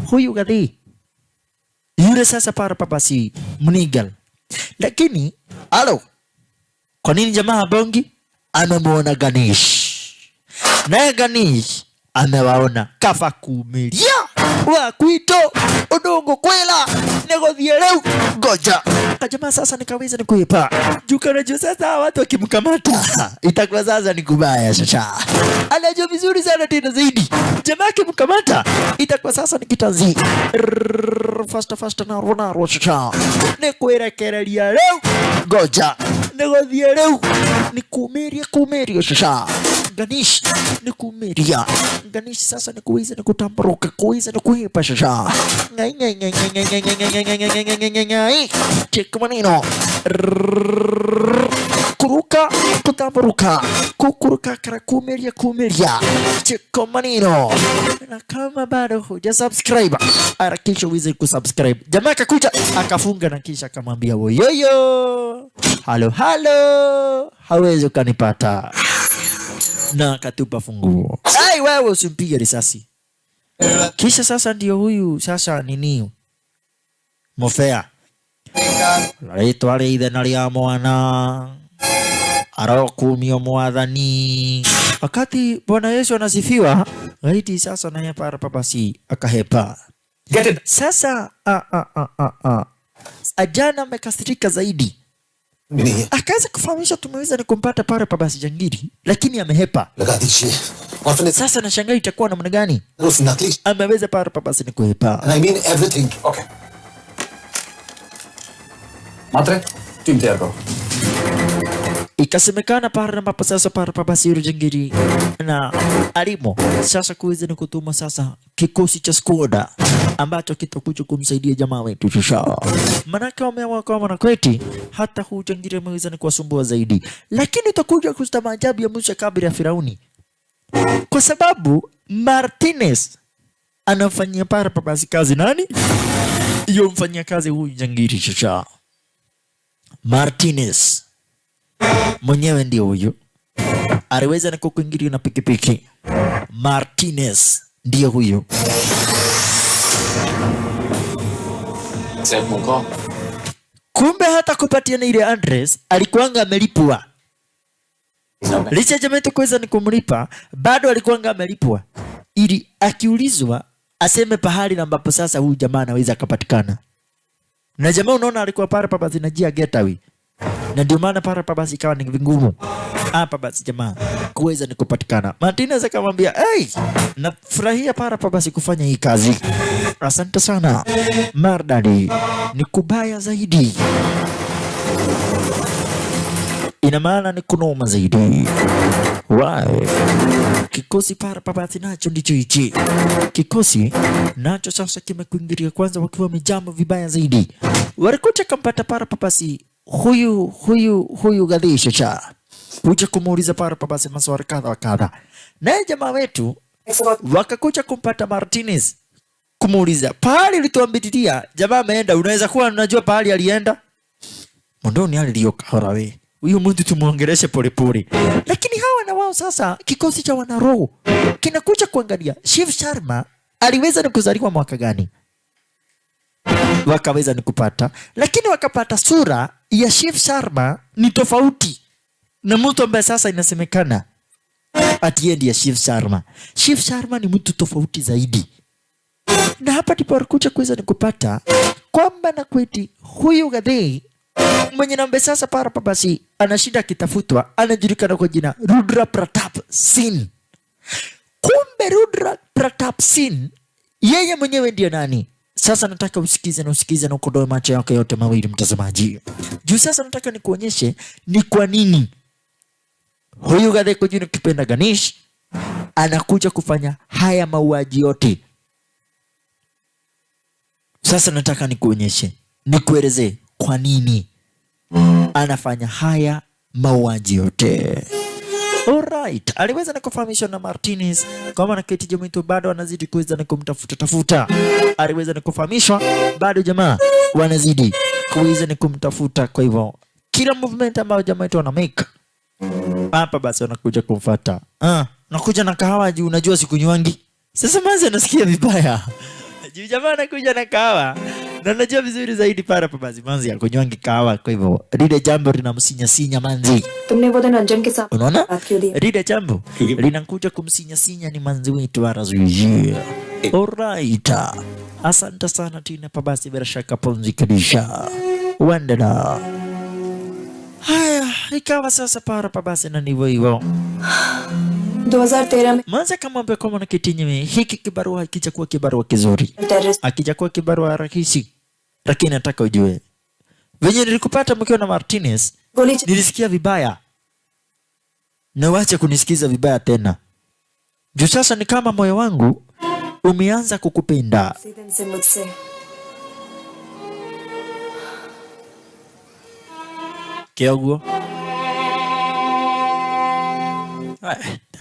S1: huyu gadhi. Yule sasa para basi Mnigal. Lakini alo, kwa nini jamaa bongi? Amemuona Ganesh. Naye Ganesh amewaona kafa kumilia. Wakuito odongo kwela negothie leo goja. Jamaa sasa nikaweza ni kuipa. Jukana sasa watu wakimkamata itakuwa sasa ni kubaya sasa. Anajua vizuri sana tena zaidi. Jamaa akimkamata itakuwa sasa ni kitanzi. Fasta na rona sasa. Nikuerekerelia leo goja. Negothie leo ni kumeria sasa. Ganesh ni kumeria. Ganesh sasa ni kuweza ni kutambaruka, kuweza ni kuipa sasa. Cheka maneno. Kuruka kutambaruka. Kukuruka kara kumeria. Cheka maneno. Na kama bado hujasubscribe, harakisha uweze kusubscribe. Jamaa akakuja akafunga na kisha akamwambia yoyo. Halo. Hawezi ukanipata. Na akatupa funguo. Wewe usimpige risasi. Kisha sasa ndio huyu sasa nini Mofea laitwa ithe na ria mwana arokumio mwathani. Wakati Bwana Yesu anasifiwa, laiti sasa naye Barnabasi akahepa.
S5: Get it?
S1: Sasa ajana amekasirika zaidi. Akaanza kufahamisha tumeweza ni kumpata Barnabasi jangili, lakini amehepa. Sasa nashangaa itakuwa namna gani? Ameweza Barnabasi ni kuhepa.
S2: And I mean everything.
S5: Okay. Matre, team तैयार करो.
S1: Ikasemekana Barnabasi sasa Barnabasi yule jangili na alimo sasa kuweza ni kutuma sasa kikosi cha skoda ambacho kitakuja kumsaidia jamaa wetu Shusha. Manake wameamua kama na kweti hata huu jangili ameweza ni kuwasumbua zaidi, lakini utakuja kustamaajabu ya Musa kabla ya Firauni, kwa sababu Martinez anafanyia Barnabasi kazi. Nani hiyo mfanyia kazi huyu jangili Shusha? Martinez mwenyewe ndio huyo, aliweza na kukuingilia na pikipiki. Martinez ndio huyo. Kumbe hata kupatia na ile address alikuwanga amelipwa. Licha jamaa yetu kuweza ni kumlipa, bado alikuwanga amelipwa ili akiulizwa aseme pahali ambapo sasa huyu jamaa anaweza akapatikana. Na jamaa unaona alikuwa Barnabasi na jia getaway. Na ndio maana Barnabasi ikawa ni vingumu hapa basi jamaa kuweza ni kupatikana. Martinez akamwambia, "Hey, nafurahia Barnabasi kufanya hii kazi. Asante sana. Mardadi ni kubaya zaidi. Ina maana ni kunoma zaidi." Why? Kikosi Barnabasi nacho ndicho hichi. Kikosi nacho sasa kimekuingilia kwanza wakiwa wamejama vibaya zaidi. Walikuja kumpata Barnabasi huyu gadhisha cha kuja kumuuliza Barnabasi maswali kadha wa kadha. Naye jamaa wetu wakakuja kumpata Martinez kumuuliza pahali ulituambitia jamaa ameenda, unaweza kuwa unajua pahali alienda? Mondoni alioka horawe. Huyu mtu tumuongeleshe polepole. Lakini hawa na wao sasa kikosi cha wanaroho kinakuja kuangalia Shiv Sharma aliweza ni kuzaliwa mwaka gani. Wakaweza ni kupata, lakini wakapata sura ya Shiv Sharma ni tofauti na mtu ambaye sasa inasemekana atiendi ya Shiv Sharma. Shiv Sharma ni mtu tofauti zaidi. Na hapa ndipo walikuja kuweza ni kupata kwamba na kweti huyu gadhei mwenye nambe sasa Barnabasi anashinda kitafutwa anajulikana kwa jina Rudra Pratap Singh. Kumbe Rudra Pratap Singh yeye mwenyewe ndio nani? Sasa nataka usikize na ukodoe macho yako yote mawili mtazamaji. Juu sasa nataka nikuonyeshe ni kwa nini huyu gadhe kwa jina Kipenda Ganesh anakuja kufanya haya mauaji yote. Sasa nataka nikuonyeshe, nikueleze kwa nini anafanya haya mauaji yote. Alright, aliweza na kufahamishwa na Martinez kama na kiti jamaa tu bado wanazidi kuweza na kumtafuta. Aliweza na kufahamishwa bado jamaa wanazidi kuweza na kumtafuta, kwa hivyo kila movement ambayo jamaa tu wana make hapa basi wanakuja kumfuata. Nakuja na kahawa juu unajua sikunywangi. Sasa manzi anasikia vibaya. Juu jamaa anakuja na kahawa na najua vizuri zaidi para basi manzi akunywangi kahawa, kwa hivyo lile jambo linamsinya manzi.
S4: तुमने वो दिन अंजन के साथ
S1: Unaona?
S4: बात क्यों दी?
S1: Lile jambo linakuja kumsinya ni manzi wetu Arazuiji. Alright. Asante sana Tina Pabasi, bila shaka pumzikisha. Wandela. Haya, ikawa sasa para basi na ndivyo hivyo.
S4: 2013 में
S1: Manza kama mbekoma na kitinye hiki kibarua hakija kuwa kibarua kizuri.
S4: Terrorist
S1: Akija kuwa kibarua rahisi. Lakini nataka ujue venye nilikupata mkiwa na Martinez
S4: गोली चली
S1: nilisikia vibaya. Na wacha kunisikiza vibaya tena. Juu sasa ni kama moyo wangu umeanza kukupenda.
S4: उसी दिन से मुझसे
S1: Kiaguo.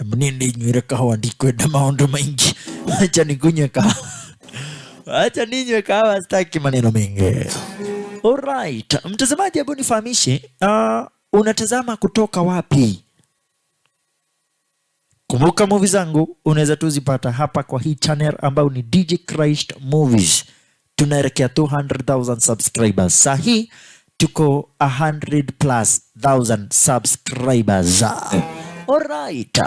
S1: Mnindi nywele kahawa ndikwenda maondo maingi. Acha nikunywe kahawa. Acha ninywe kahawa, sitaki maneno mengi. Alright. Mtazamaji, hebu nifahamishe, unatazama kutoka wapi? Kumbuka movie zangu unaweza tuzipata hapa kwa hii channel ambayo ni DJ Christ Movies. Tunaelekea 200,000 subscribers. Sahi tuko 100,000+ subscribers. Alright.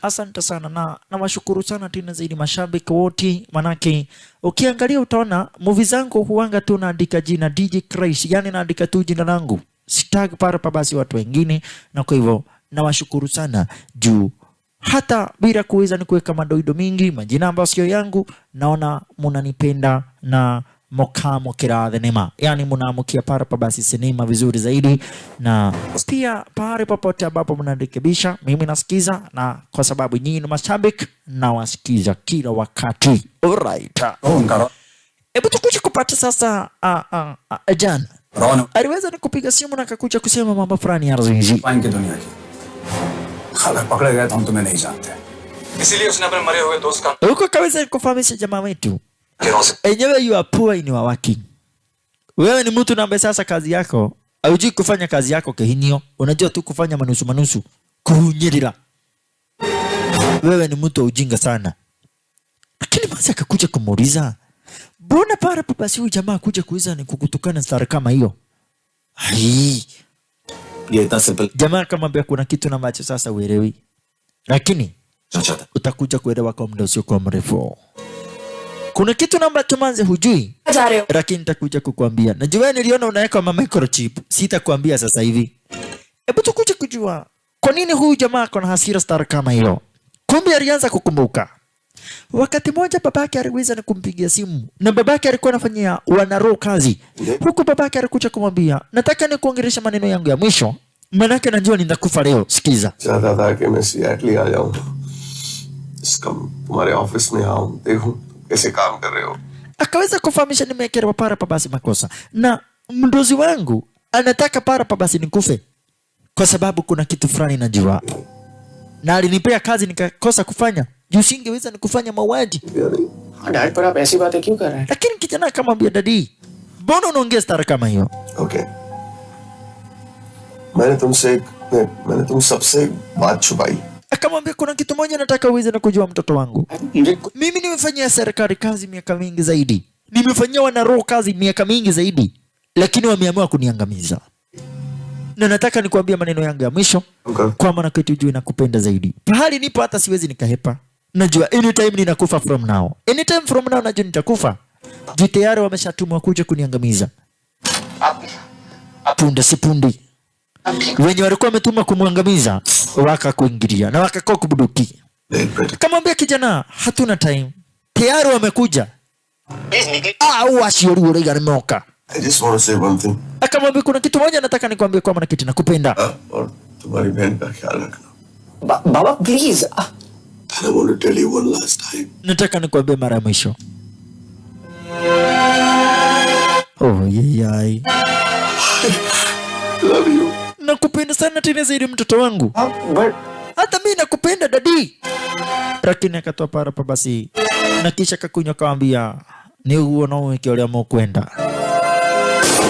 S1: Asante sana na nawashukuru sana tena zaidi mashabiki wote, manake ukiangalia utaona movie zangu huanga tu naandika jina DJ Christ, yani naandika tu jina langu. Sitag para basi watu wengine, na kwa hivyo nawashukuru sana juu hata bila kuweza ni kuweka madoido mingi majina ambayo sio yangu, naona munanipenda na mokamo kiradhe nema, yani munamukia para basi sinema vizuri zaidi, na pia pale popote ambapo mnarekebisha mimi nasikiza, na kwa sababu nyinyi ni mashabiki na wasikiza kila wakati. Alright. Hebu tukuje kupata sasa Jan aliweza ni kupiga simu na akakuja kusema mambo fulani ya Razizi.
S5: पाएंगे दुनिया की अगर पकड़े गए तो हम तुम्हें नहीं जानते, इसीलिए उसने अपने मरे हुए दोस्त का
S1: Huko kaweza kufahamisha jamaa wetu enyewe you are poor in working. Wewe ni mtu ambaye sasa kazi yako haujui kufanya kazi yako kehinio, unajua tu kufanya manusu kunyerira. Wewe ni mtu ujinga sana. Lakini basi akakuja kumuuliza, mbona para basi huyu jamaa kuja kuuliza ni kukutukana stara kama hiyo? Ai, jamaa akamwambia kuna kitu na macho sasa uelewi, lakini utakuja kuelewa kwa muda usiokuwa mrefu. Kuna kitu namba tumanze hujui, lakini nitakuja kukuambia. Najua niliona unaweka microchip, sitakwambia sasa hivi. Hebu tukuje kujua kwa nini huyu jamaa akona hasira star kama hiyo. Kumbe alianza kukumbuka wakati moja babake aliweza na kumpigia simu, na babake alikuwa anafanyia wanaro kazi. Huko babake alikuja kumwambia, nataka nikuongelesha maneno yangu ya mwisho, manake najua nitakufa leo. Sikiza.
S6: चाहता था कि मैं सिएटल आ जाऊं, तुम्हारे ऑफिस में आऊं, देखूं कैसे काम कर रहे हो.
S1: Akaweza kufahamisha nimeekelewa para basi makosa, na mdozi wangu anataka para basi nikufe kwa sababu kuna kitu fulani najua, na alinipea kazi nikakosa kufanya. Juu singeweza nikufanya mauaji.
S8: Dad पर आप ऐसी बातें क्यों कर रहे हैं?
S1: Lakini kijana akamwambia, dadi, mbona unaongea stara kama hiyo?
S6: Okay, मैंने तुम सबसे एक बात छुपाई.
S1: Akamwambia kuna kitu moja nataka uweze na kujua mtoto wangu. Mimi nimefanyia serikali kazi miaka mingi zaidi. Nimefanyia wanaro kazi miaka mingi zaidi. Lakini wameamua kuniangamiza. Na nataka nikuambia maneno yangu ya mwisho. Kwa maana kwetu juu nakupenda zaidi. Pahali nipo hata siwezi nikahepa. Najua anytime ninakufa from now. Anytime from now najua nitakufa. Juu tayari wameshatumwa kuja kuniangamiza. Punde si pundi. Wenye walikuwa wametuma kumwangamiza wakakuingilia na wakakoa kubuduki. Kamwambia kijana, hatuna time. Tayari wamekuja. Washiori urega nimeoka.
S6: I just want to say one thing.
S1: Akamwambia kuna kitu moja nataka nikwambie kwa maana kitu nakupenda.
S6: और तुम्हारी बहन का ख्याल रखना.
S8: बाबा please.
S6: And I want to tell you one last time.
S1: Nataka nikwambie mara ya mwisho. Yai.
S6: Love you.
S1: Nakupenda sana tena zaidi mtoto wangu.
S8: But
S1: hata mimi nakupenda dadi. Lakini akatoa para basi na kisha kakunywa kaambia ni huo na wiki aliamua kwenda.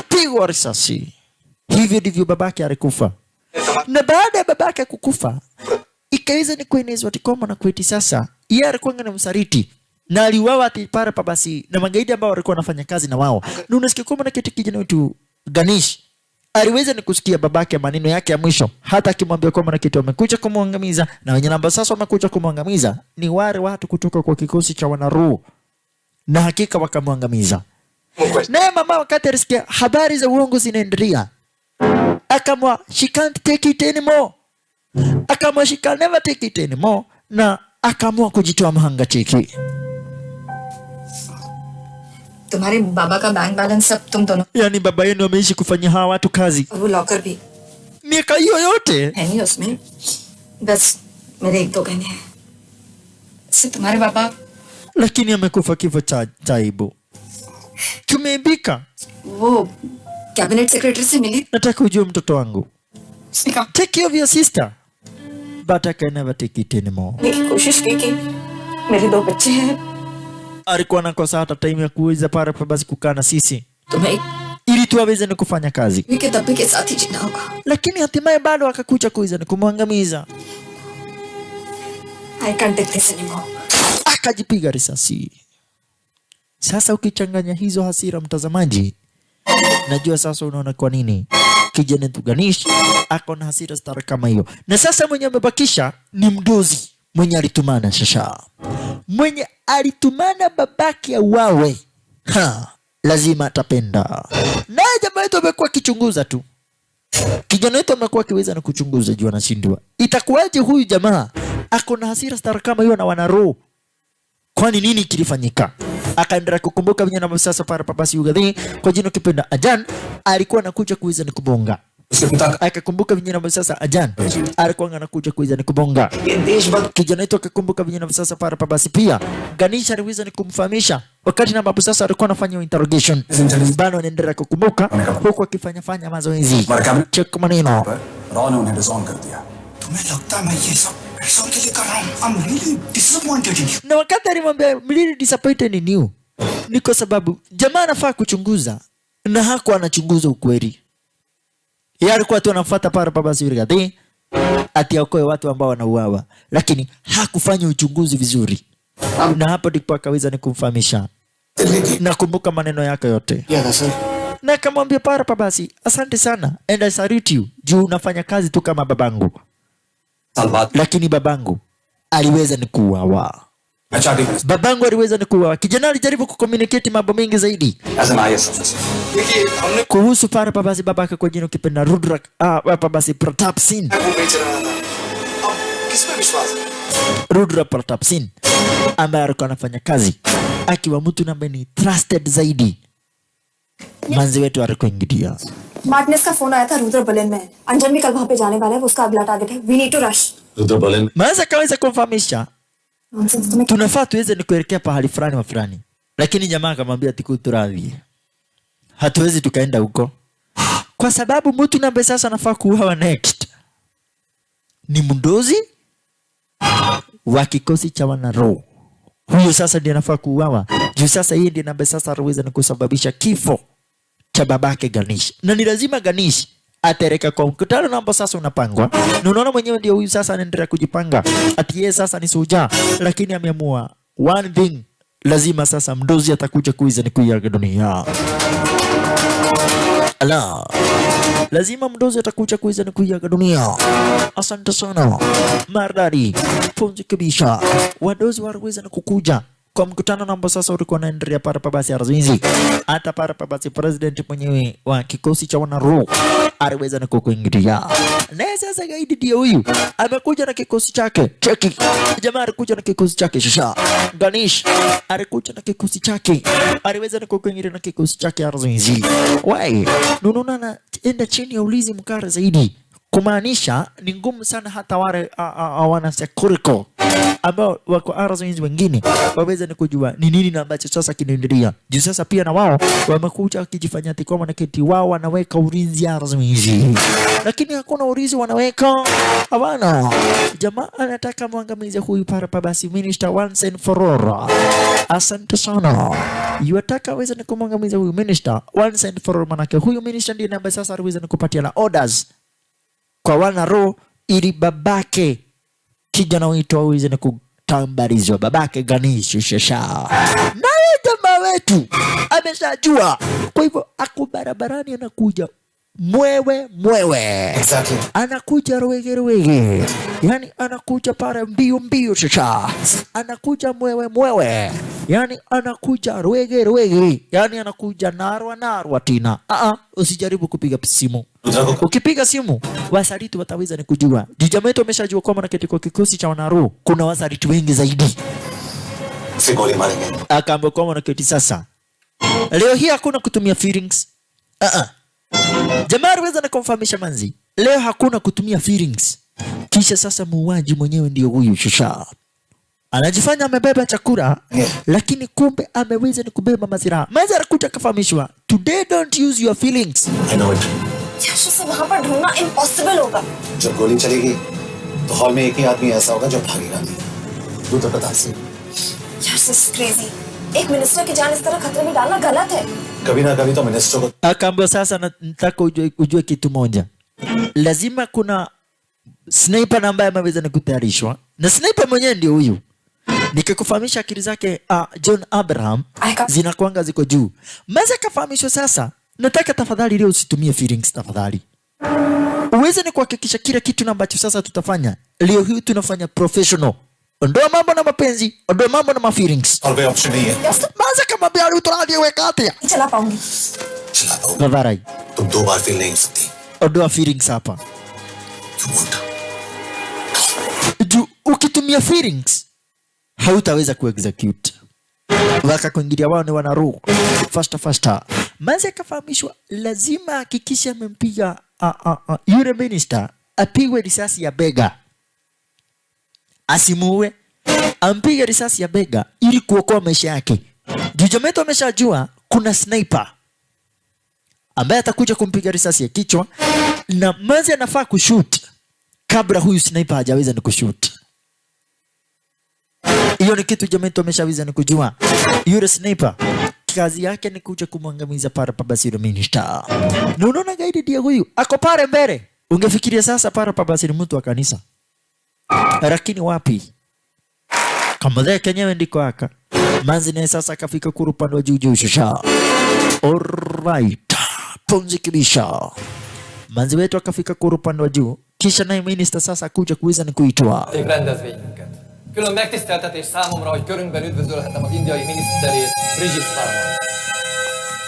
S1: Pigwa risasi. Hivi ndivyo babake alikufa. Na baada ya babake kukufa ikaweza ni kuenezwa tikoma na kweti sasa yeye alikuwa ngana msaliti na aliuawa atipara basi na magaidi ambao walikuwa wanafanya kazi na wao. Na unasikia kwamba na kiti kijana wetu Ganesh aliweza ni kusikia babake maneno yake ya mwisho, hata akimwambia kwamba na kitu wamekuja kumwangamiza, na wenye namba sasa wamekuja kumwangamiza ni wale watu kutoka kwa kikosi cha wanaruu, na hakika wakamwangamiza. Naye mama wakati alisikia habari za uongo zinaendelea akamwa she can't take it anymore, akamwa she can never take it anymore, na akaamua kujitoa mahanga cheki.
S4: तुम्हारे बाबा का bank balance सब तुम दोनों,
S1: Yani baba yenu ameishi kufanya hawa watu kazi
S4: और वो लॉकर भी
S1: miaka hiyo yote
S4: है नहीं उसमें, बस मेरे एक दो गहने हैं। इससे तुम्हारे पापा,
S1: lakini amekufa kifo cha aibu. Tumeibika.
S4: वो कैबिनेट सेक्रेटरी से मिली,
S1: Nataka ujue mtoto wangu,
S4: उसने कहा
S1: take care of your sister, but I can never take it anymore.
S4: मेरी कोशिश की कि मेरे दो बच्चे हैं,
S1: Alikuwa anakosa hata time ya kuweza para basi kukaa na sisi
S4: तुम्हें
S1: ili tuweze ni kufanya kazi,
S4: के दबे के साथ ही जीना होगा।
S1: lakini hatimaye bado akakuja kuweza ni kumwangamiza.
S4: I can't take this anymore.
S1: Akajipiga risasi. Sasa ukichanganya hizo hasira mtazamaji, najua sasa unaona kwa nini kijana Ganesh ako na hasira stara kama hiyo. Na sasa mwenye amebakisha ni mdozi mwenye alitumana shasha. Mwenye alitumana babake auawe. Lazima atapenda. Na jamaa wetu amekuwa kichunguza tu. Kijana wetu amekuwa kiweza na kuchunguza juu anashindwa. Itakuwaje huyu jamaa ako na hasira stara kama hiyo na wana roho? Kwani nini kilifanyika? Akaendelea kukumbuka vijana wa sasa para papasi Ugadhi kwa jina kipenda Ajan alikuwa anakuja kuiza ni kubonga. Akakumbuka vijana wa sasa Ajan alikuwa anakuja kuiza ni kubonga. Kijana wetu akakumbuka vijana wa sasa para papasi pia Ganesh aliweza ni kumfahamisha wakati na babu sasa alikuwa anafanya interrogation. Bado anaendelea kukumbuka huku akifanya mazoezi. Check maneno.
S5: Raw ने उन्हें डिसऑन कर दिया.
S8: तुम्हें लगता है मैं ये सब पैसों के लिए कर रहा हूँ? I'm really disappointed in you.
S1: Na wakati alimwambia really disappointed in you ni kwa sababu jamaa anafaa kuchunguza na hakuwa anachunguza ukweli. Yeye alikuwa tu anafuata para babasi Ugadhi ati aokoe watu ambao wanauawa, lakini hakufanya uchunguzi vizuri. Na hapo ndipo akaweza ni kumfahamisha. Nakumbuka maneno yake yote. Na akamwambia para babasi, asante sana and I salute you juu unafanya kazi tu kama babangu. Lakini babangu aliweza ni kuuawa. Babangu aliweza ni kuuawa. Kijana alijaribu kucommunicate mambo mengi zaidi
S5: As an IS officer.
S1: kuhusu para babasi babake kwa jina kipenda Rudra babasi Pratap Singh. Rudra Pratap Singh ambaye alikuwa anafanya kazi akiwa mtu ambaye ni trusted zaidi. Manzi wetu alikuingilia.
S4: Martinez का फोन आया था रुद्र बर्लिन में. अंजन भी कल वहां पे जाने वाला है. वो उसका अगला टारगेट है. We need to rush.
S5: Rudra Berlin.
S1: Maza kaweza kumfahamisha tunafaa tuweze ni kuelekea pahali fulani wa fulani, lakini jamaa akamwambia tikuturadhi, hatuwezi tukaenda huko kwa sababu mtu nambe sasa anafaa kuuawa next ni mdozi wa kikosi cha wanaro. Huyo sasa ndiye anafaa kuuawa juu sasa yeye ndiye nambe sasa anaweza ni kusababisha kifo cha babake Ganesh, na ni lazima Ganesh atereka kwa mkutano na ambao sasa unapangwa. Na unaona mwenyewe ndio huyu sasa anaendelea kujipanga ati yeye sasa ni soja, lakini ameamua one thing, lazima sasa mdozi atakuja kuiza ni kuiaga dunia. Ala, lazima mdozi atakuja kuiza ni kuiaga dunia. Asante sana Mardari Punji kabisa. Wadozi wanaweza na kukuja kwa mkutano na ambao sasa ulikuwa unaendelea para babasi Arzinzi. Hata para babasi president mwenyewe wa kikosi cha wanaro aliweza na kukuingilia. Na sasa gaidi ndio huyu amekuja na kikosi chake. Cheki jamaa alikuja na kikosi chake shasha. Ganesh alikuja na kikosi chake, aliweza na kukuingilia na kikosi chake Arzinzi. Wai nununa na enda chini ya ulizi mkara zaidi, kumaanisha ni ngumu sana hata wale wana security ambao wako Arzinzi wengine waweza ni kujua ni nini na ambacho sasa kinaendelea. Juu sasa pia na wao wamekuja wakijifanya ati kwa manaketi wao wanaweka ulinzi Arzinzi, lakini hakuna ulinzi wanaweka. Hawana. Jamaa anataka mwangamize huyu para babasi minister once and for all. Asante sana. Yataka aweza ni kumwangamiza huyu minister once and for all, manake huyu minister ndiye ambaye sasa aliweza ni kupatia na orders kwa wanaro ili babake kijana wetu aweze ni kutambarizwa, babake Ganesh shasha. Naye jamaa wetu ameshajua, kwa hivyo ako barabarani anakuja mwewe.
S2: Exactly.
S1: Anakuja rwege. Yani anakuja para mbio shasha. Anakuja mwewe. Yani anakuja rwege. Yani anakuja narwa tina. Usijaribu kupiga simu. Ukipiga simu wasariti wataweza ni kujua. Jamaa wetu ameshajua kwamba naketi kwa kikosi cha wanaro kuna wasariti wengi zaidi. Akaambia kwamba naketi sasa leo hii hakuna kutumia feelings. Jamaa aliweza na kumfahamisha manzi, leo hakuna kutumia feelings. Kisha sasa muuaji mwenyewe ndio huyu shusha. Anajifanya amebeba chakula, lakini kumbe ameweza ni kubeba mazira. Manzi alikuja kufahamishwa, today don't use your feelings.
S2: I know it.
S4: यश से वहां पर ढूंढना इम्पॉसिबल होगा.
S2: जब गोली चलेगी तो हॉल में एक ही आदमी ऐसा होगा जो भागेगा नहीं. रुद्र प्रताप सिंह.
S4: यश इज क्रेजी. एक मिनिस्टर की जान इस तरह खतरे में डालना गलत है.
S2: कभी ना कभी तो मिनिस्टर को.
S1: Akaambia sasa nataka ujue kitu moja. Lazima kuna sniper ambaye ameweza ni kutayarishwa Na sniper mwenyewe ndio huyu. Nikikufahamisha akili zake John Abraham zinakuanga ziko juu. Manzi akafahamishwa sasa, nataka tafadhali leo usitumie feelings tafadhali. Uweze ni kuhakikisha kila kitu na ambacho sasa tutafanya. Leo hii tunafanya professional. Ondoa mambo na mapenzi, ondoa mambo na feelings.
S2: और वे ऑप्शन नहीं है
S1: Manzi akamwambia utaraje weka hapa.
S4: चला पाऊंगी
S2: चला पाओ
S1: Tafadhali.
S2: तुम 2 बार फेल नहीं हो सकती
S1: Ondoa feelings hapa.
S2: You won't.
S1: Juu ukitumia feelings hautaweza kuexecute. Waka kuingilia wao ni wana roho. Faster. Manzi akafahamishwa lazima hakikisha amempiga yule minister apigwe risasi ya bega. Asimuue. Ampige risasi ya bega ili kuokoa maisha yake. Jujameto ameshajua kuna sniper ambaye atakuja kumpiga risasi ya kichwa na Manzi anafaa kushoot kabla huyu sniper hajaweza ni kushoot. Hiyo ni kitu Jujameto ameshaweza ni kujua. Yule sniper kazi yake ni kuja kumwangamiza para Babasiro minister. Na unaona gaidi dia huyu ako pale mbele. Ungefikiria sasa para Babasiro mtu wa kanisa. Lakini wapi? Kama dhaya kenyewe ndiko haka. Manzi naye sasa akafika kuru upande wa juu shusha. Alright. Ponzi kibisha. Manzi wetu akafika kuru upande wa juu. Kisha naye minister sasa kuja kuweza ni kuitwa.
S10: Rendezvényünket. Külön megtiszteltetés számomra, hogy körünkben üdvözölhetem az indiai miniszterét, Brigitte Farman.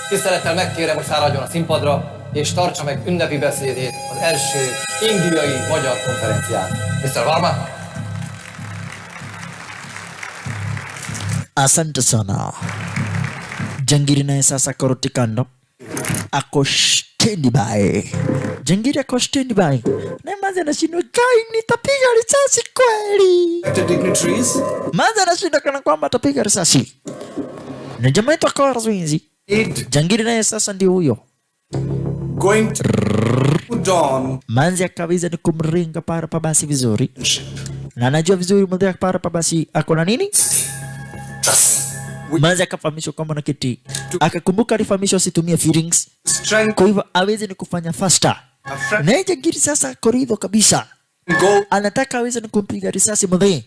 S10: Tisztelettel megkérem, hogy száradjon a színpadra, és tartsa meg ünnepi beszédét az első indiai-magyar konferencián. Mr. Varma?
S1: Asante sana. Jangiri naye sasa koroti kando. Ako standby by. Jangiri ako standby by. Na Manzi anashindwa kai nitapiga risasi kweli.
S2: Dignitaries.
S1: Manzi anashindwa kana kwamba atapiga risasi. Na jamaa yetu akawa razuinzi. Jangiri naye sasa ndio huyo.
S2: Going to dawn.
S1: Manzi akaweza ni kumringa para Babasi vizuri. Na anajua vizuri mwadhi para Babasi ako na nini? Manzi akafahamishwa kwamba na kiti. Akakumbuka alifahamishwa asitumie feelings. Kwa hivyo aweze ni kufanya faster. Na Jangiri sasa koridho kabisa. Anataka aweze ni kumpiga risasi mwadhi.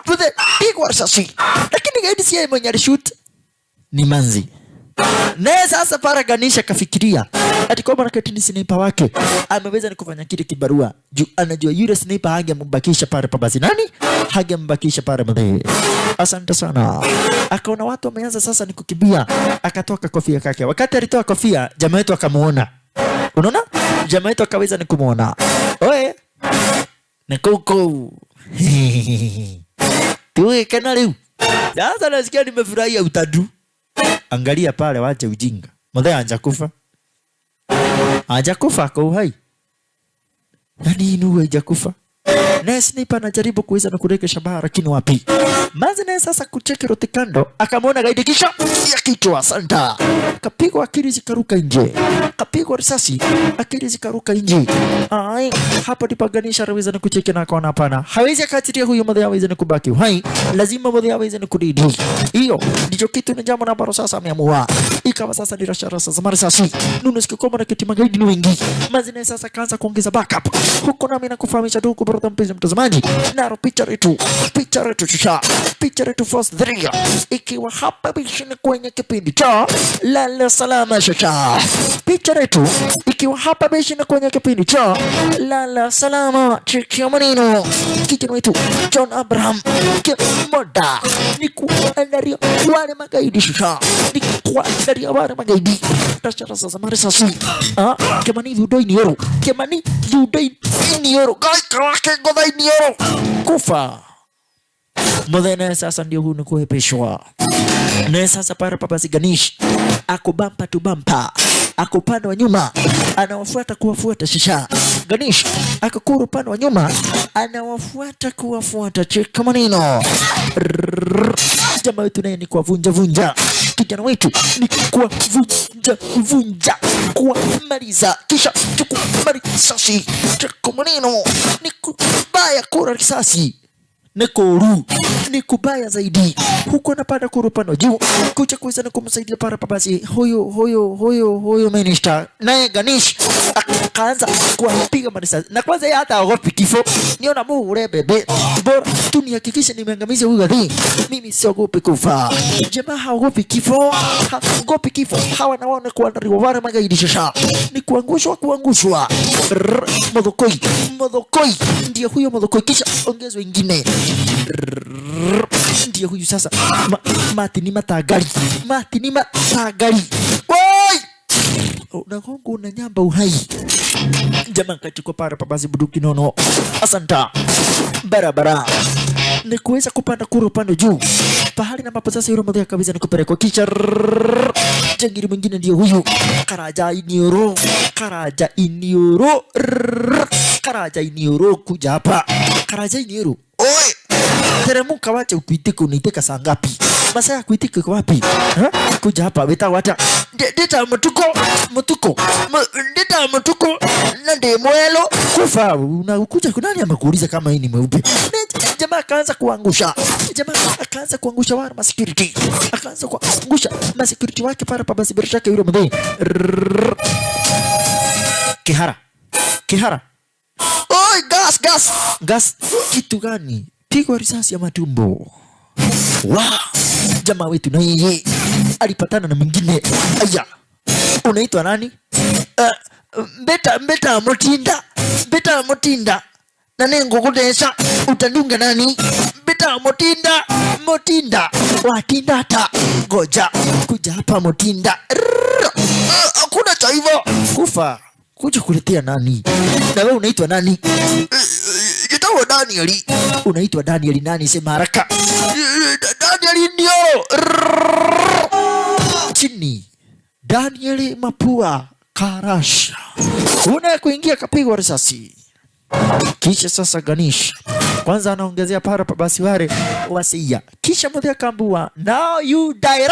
S1: Mwadhi pigwa risasi. Lakini gaidi siya mwenye alishoot ni Manzi. Naye sasa para Ganisha kafikiria ati kwamba nakati ni sniper wake ameweza ni kufanya kile kibarua juu anajua yule sniper hangembakisha pale Babasi nani hangembakisha pale Mdhe. Asante sana. Akaona watu wameanza sasa ni kukimbia, akatoka kofia kake. Wakati alitoa kofia jamaa yetu akamuona. Unaona? Jamaa yetu akaweza ni kumuona. Oe na koko tuwe kana leo sasa nasikia nimefurahia utadu. Angalia pale wache ujinga. Mwadhe hajakufa. Hajakufa kwa uhai. Nani inu hajakufa? Na sniper anajaribu kuweza na kurekesha shabaha lakini wapi? Manzi naye sasa kucheki rote kando akamwona gaidi kisha ya kichwa santa. Kapigwa akili zikaruka nje. Kapigwa risasi akili zikaruka nje. Ai hapo ndipo Ganisha aweza na kucheki na akaona hapana. Hawezi akatiria huyo Mwadhe aweza na kubaki uhai. Lazima Mwadhe aweza na kudidi. Hiyo ndicho kitu ni jambo ambalo sasa ameamua. Ikawa sasa ni rasharasa za marisasi. Nuno sikikoma na kiti magaidi ni wengi. Manzi naye sasa kaanza kuongeza backup. Huko nami nakufahamisha ndugu brother mpenzi mtazamaji. Naro picha yetu shusha. Picha yetu first 3. Ikiwa hapa bishini kwenye kipindi cha Lala Salama shusha. Picha yetu ikiwa hapa bishini kwenye kipindi cha Lala Salama chikia manino. Kijana wetu John Abraham Moda. Ni kuandaria wale magaidi shusha. Ni kuandaria wale magaidi. Rasharasa za marisasi. Kemani dhudoi ni yoro. Kemani dhudoi ni yoro. Kawake godai ni yoro. Kufa. Mwadhe naye sasa ndio huu ni kuhepeshwa. Naye sasa para Babasi Ganish ako bampa tu bampa. Ako upande wa nyuma anawafuata kuwafuata shisha. Ganish akakuru upande wa nyuma anawafuata kuwafuata cheka manino. Jamaa wetu naye ni kuwavunja. Kijana wetu ni kuwavunja. Kuwamaliza kisha tukumari risasi. Cheka manino ni kubaya kura risasi. Nekoru ni kubaya zaidi. Huko napanda kurupano juu kucha kuweza na kumsaidia para Babasi huyo minister naye Ganish akaanza kuwapiga marisasi. Na kwanza yeye hata haogopi kifo. Niona Mungu ule bebe. Bora tu nihakikishe nimeangamiza huyu gadhi. Mimi siogopi kufa. Jamaa haogopi kifo. Haogopi kifo. Hawa naona kuandaliwa wale magaidi shasha. Ni kuangushwa. Modokoi. Ndiye huyo modokoi, kisha ongezwe ingine. Ndiye huyu sasa. Mati ni matagari. Woi! Unagongo unanyamba uhai. Jamaa kachukua para basi buduki nono. Asanta. Barabara. Ni kuweza kupanda kuru upande juu. Pahali na mapo sasa yule mmoja kabisa ni kupelekwa kisha. Jangiri mwingine ndio huyu. Karaja inioro kuja hapa. Karaja inioro. Oi! Teremuka wacha ukuitike uniiteka saa ngapi? Masaa ya kuitike kwa wapi? Kuja hapa weta wata. Deta mtuko. Deta mtuko. Na demwelo. Kufa unakuja kunani amekuuliza kama hii ni mweupe? Jamaa akaanza kuangusha. Wale masecurity. Akaanza kuangusha masecurity wake para basi bila shaka yule mdai. Kihara. Oi, gas. Kitu gani? Pigwa risasi ya matumbo. Wow. Jamaa wetu na yeye alipatana na mwingine. Aya. Unaitwa nani? Beta Motinda. Na nengo kudesha utandunga nani? Beta Motinda. Watinda hata. Goja. Kuja hapa Motinda. Hakuna cha hivyo. Kufa. Kuja kuletea nani? Na wewe unaitwa nani? Jitawa Danieli. Unaitwa Danieli nani? Sema haraka. Danieli ndio. Chini. Danieli Mapua Karasha. Kuingia kapigwa risasi. Kisha sasa Ganish. Kwanza anaongezea para basi wale wasia. Kisha mmoja kambua. Now you die.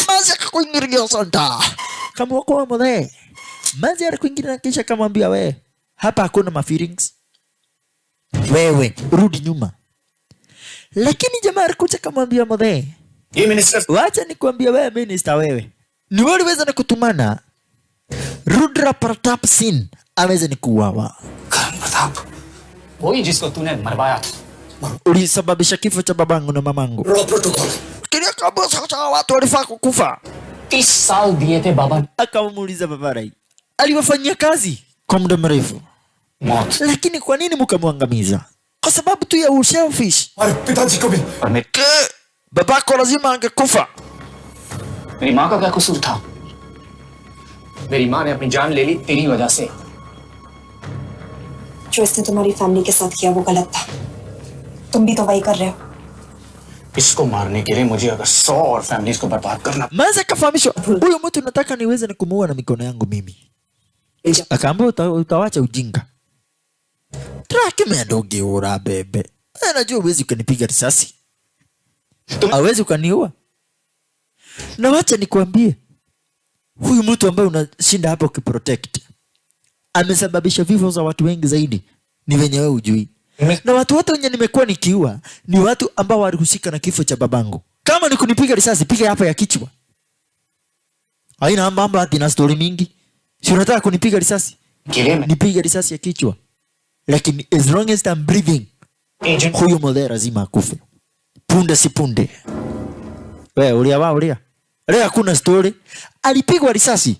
S1: Mazi akakuingiria santa. Kambua kwa mmoja. Mazi akakuingiria kisha kamwambia we. Hapa hakuna ma-feelings. Wewe rudi nyuma. Lakini jamaa alikuja kamwambia mmoja.
S8: Ye minister.
S1: Wacha nikwambia wewe minister wewe. Ni wewe uweza na kutumana. Rudra Pratap Singh aweze ni kuuawa.
S8: Pratap. Woi jisko tune marwaya.
S1: Ulisababisha kifo cha babangu na mamangu.
S8: Protocol.
S1: Kilia kabisa cha watu walifaa kukufa.
S8: 30 साल दिए थे बाबा.
S1: Akamuuliza baba Rai. Aliwafanyia kazi kwa muda mrefu. Lakini kwa nini mkamwangamiza? Kwa sababu tu ya selfish.
S8: पिताजी को भी.
S1: Babako lazima angekufa.
S8: मेरी माँ का क्या कसूर था? मेरी माँ ने अपनी जान ले ली तेरी वजह से.
S4: जो इसने तुम्हारी फैमिली के साथ किया वो गलत था. तुम भी तो वही कर रहे हो.
S8: इसको मारने के लिए मुझे अगर 100 और फैमिलीज को बर्बाद करना.
S1: Maza kafahamishwa huyo mtu nataka niweze kumuua na mikono yangu mimi. Akaambia utawacha ujinga. Trake meandoge ora bebe. Najua uwezi ukanipiga risasi. Hawezi ukaniua. Na wacha nikwambie. Huyu mtu ambaye unashinda hapa ukiprotect amesababisha vifo za watu wengi zaidi. Ni wenye wewe ujui. Na watu wote wenye nimekuwa nikiua ni watu ambao walihusika na kifo cha babangu. Kama ni kunipiga risasi, piga hapa ya kichwa. Haina mambo hadi na story mingi. Si unataka kunipiga risasi? Nipiga risasi ya kichwa. Lakini as long as I'm breathing, huyo mmoja lazima akufe. Punde si punde. Wewe ulia. Leo hakuna story. Alipigwa risasi.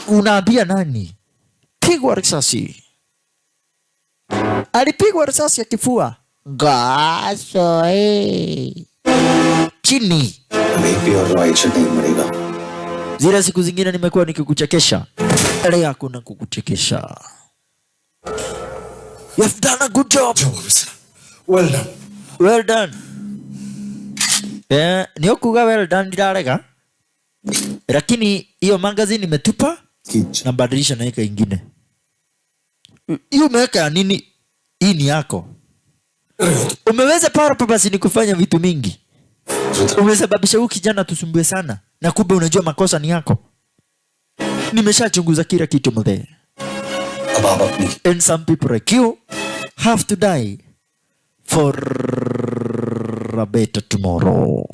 S1: Unaambia nani? Pigwa risasi. Alipigwa risasi ya kifua. Gaso chini. Zile siku zingine nimekuwa nikikuchekesha. Leo hakuna kukuchekesha. You've done a good job. Well done. Ni okuga well done dirarega. Lakini hiyo magazine imetupa na badilisha na eka ingine. Hiyo umeweka nini? Hii ni yako. Umeweza para basi ni kufanya vitu mingi. Umesababisha huyu kijana tusumbue sana. Na kumbe unajua makosa ni yako. Nimeshachunguza kila kitu mzee. And some people like you have to die for a better tomorrow.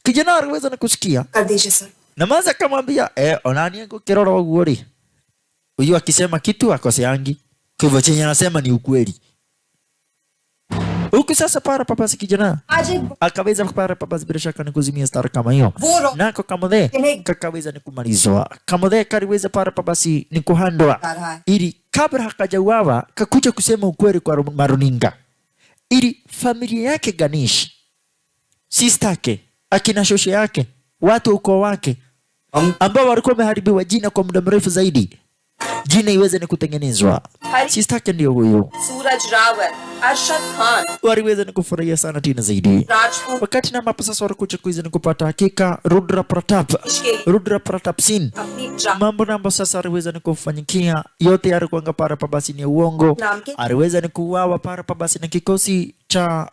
S1: Kijana aliweza na kusikia.
S4: कर दीजिए sir.
S1: Na maza kamwambia onani yangu kiroro guori. Huyu akisema kitu akoseangi. Kwa hivyo chenye anasema ni ukweli. Huku sasa para papasi kijana akaweza para papasi bila shaka ni kuzimia star kama hiyo. Nako Kamothe kakaweza ni kumalizwa. Kamothe kaliweza para papasi ni kuhandwa ili kabla hakajauawa kakuja kusema ukweli kwa maruninga, ili familia yake Ganesh, sister yake, akina shoshe yake, watu ukoo wake ambao walikuwa wameharibiwa jina kwa muda mrefu zaidi, jina iweze ni kutengenezwa. Sister yake ndio huyu
S11: Suraj Rawat, Arshad Khan
S1: waliweza ni kufurahia sana tena zaidi. Wakati na ambapo sasa walikuja kuweza ni kupata hakika Rudra Pratap Singh, mambo namba sasa aliweza ni kufanyikia yote yalikuwa para pabasi ni uongo. Aliweza ni kuuawa para pabasi na kikosi cha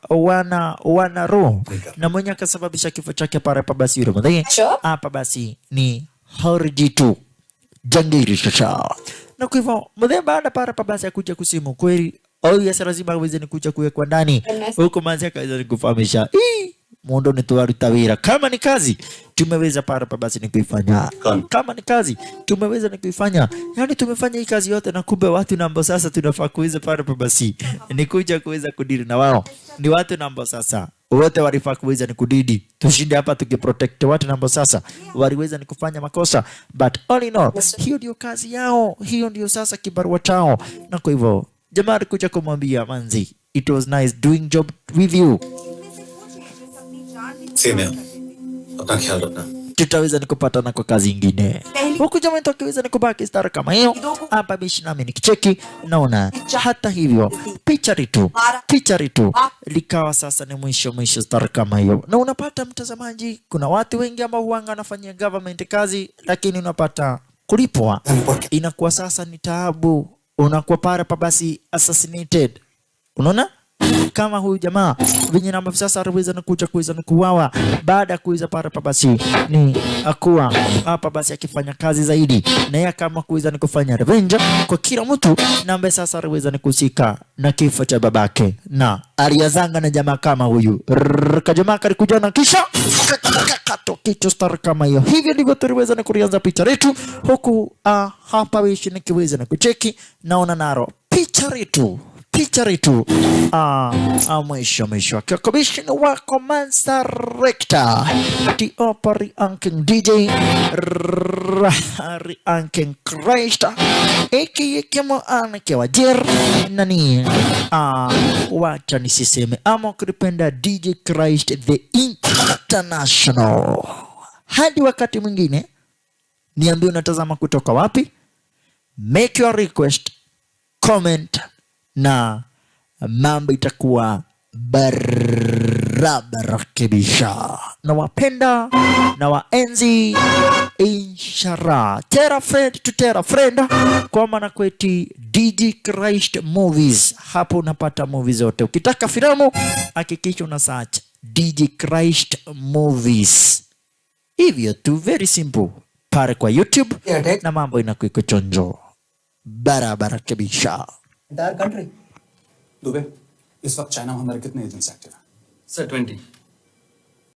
S1: wana roho na mwenye akasababisha kifo chake para pabasi yule mwenye hapa basi ni Harjitu Jangiri Shasha. Na kwa hivyo mwenye baada para pabasi ya kuja kusema kweli, au ya lazima aweze ni kuja kuwekwa ndani huko manzi akaweza ni kufahamisha mundo ni tuwarutawira kama ni kazi tumeweza para basi ni kuifanya, kama ni kazi tumeweza ni kuifanya. Yani tumefanya hii kazi yote na kumbe watu na ambao sasa tunafaa kuweza para basi ni kuja kuweza kudili na wao ni watu na ambao sasa wote walifaa kuweza ni kudidi. Tushinde hapa tukiprotect watu na ambao sasa waliweza ni kufanya makosa, but all in all hiyo ndio kazi yao, hiyo ndio sasa kibarua chao. Na kwa hivyo jamaa alikuja kumwambia manzi, it was nice doing job with you.
S2: Same here. Apna khayal rakhna.
S1: Tutaweza nikupatana kwa kazi ingine. Huku jamaa tukiweza nikubaki star kama hiyo. Hapa bishi nami nikicheki naona hata hivyo picha ritu likawa sasa ni mwisho star kama hiyo. Na unapata mtazamaji, kuna watu wengi ambao huanga wanafanyia government kazi lakini unapata kulipwa inakuwa sasa ni taabu, unakuwa para basi assassinated. Unaona? Kama huyu jamaa venye namba sasa aliweza na kuweza kuuawa baada ya kuweza para basi ni akuwa hapa basi akifanya kazi zaidi, na yeye kama kuweza ni kufanya revenge kwa kila mtu, namba sasa aliweza ni kusika na kifo cha babake, na aliazanga na jamaa kama huyu jamaa kalikuja na kisha kicho star kama hiyo. Hivyo ndivyo tuliweza ni kuanza picha letu huku hapa wishi nikiweza na kucheki naona naro picha letu mwisho akiwakomishina wako Mansa Rector T.O.P. Rianking DJ Rianking Christ eki kemo anake wajir nani wacha nisiseme ama kuripenda DJ Christ the International. Hadi wakati mwingine niambie unatazama kutoka wapi, make your request, comment na mambo itakuwa barabara kabisa. Na wapenda na waenzi inshallah. Tera friend to tera friend kwa maana kweti DJ Christ Movies. Hapo unapata movies zote. Ukitaka filamu hakikisha una search DJ Christ Movies. Hivyo tu, very simple. Pare kwa YouTube na mambo inakuwa chonjo barabara kabisa.
S5: Entire country. Dubey, इस वक्त चाइना में हमारे कितने agents active हैं?
S7: Sir, 20.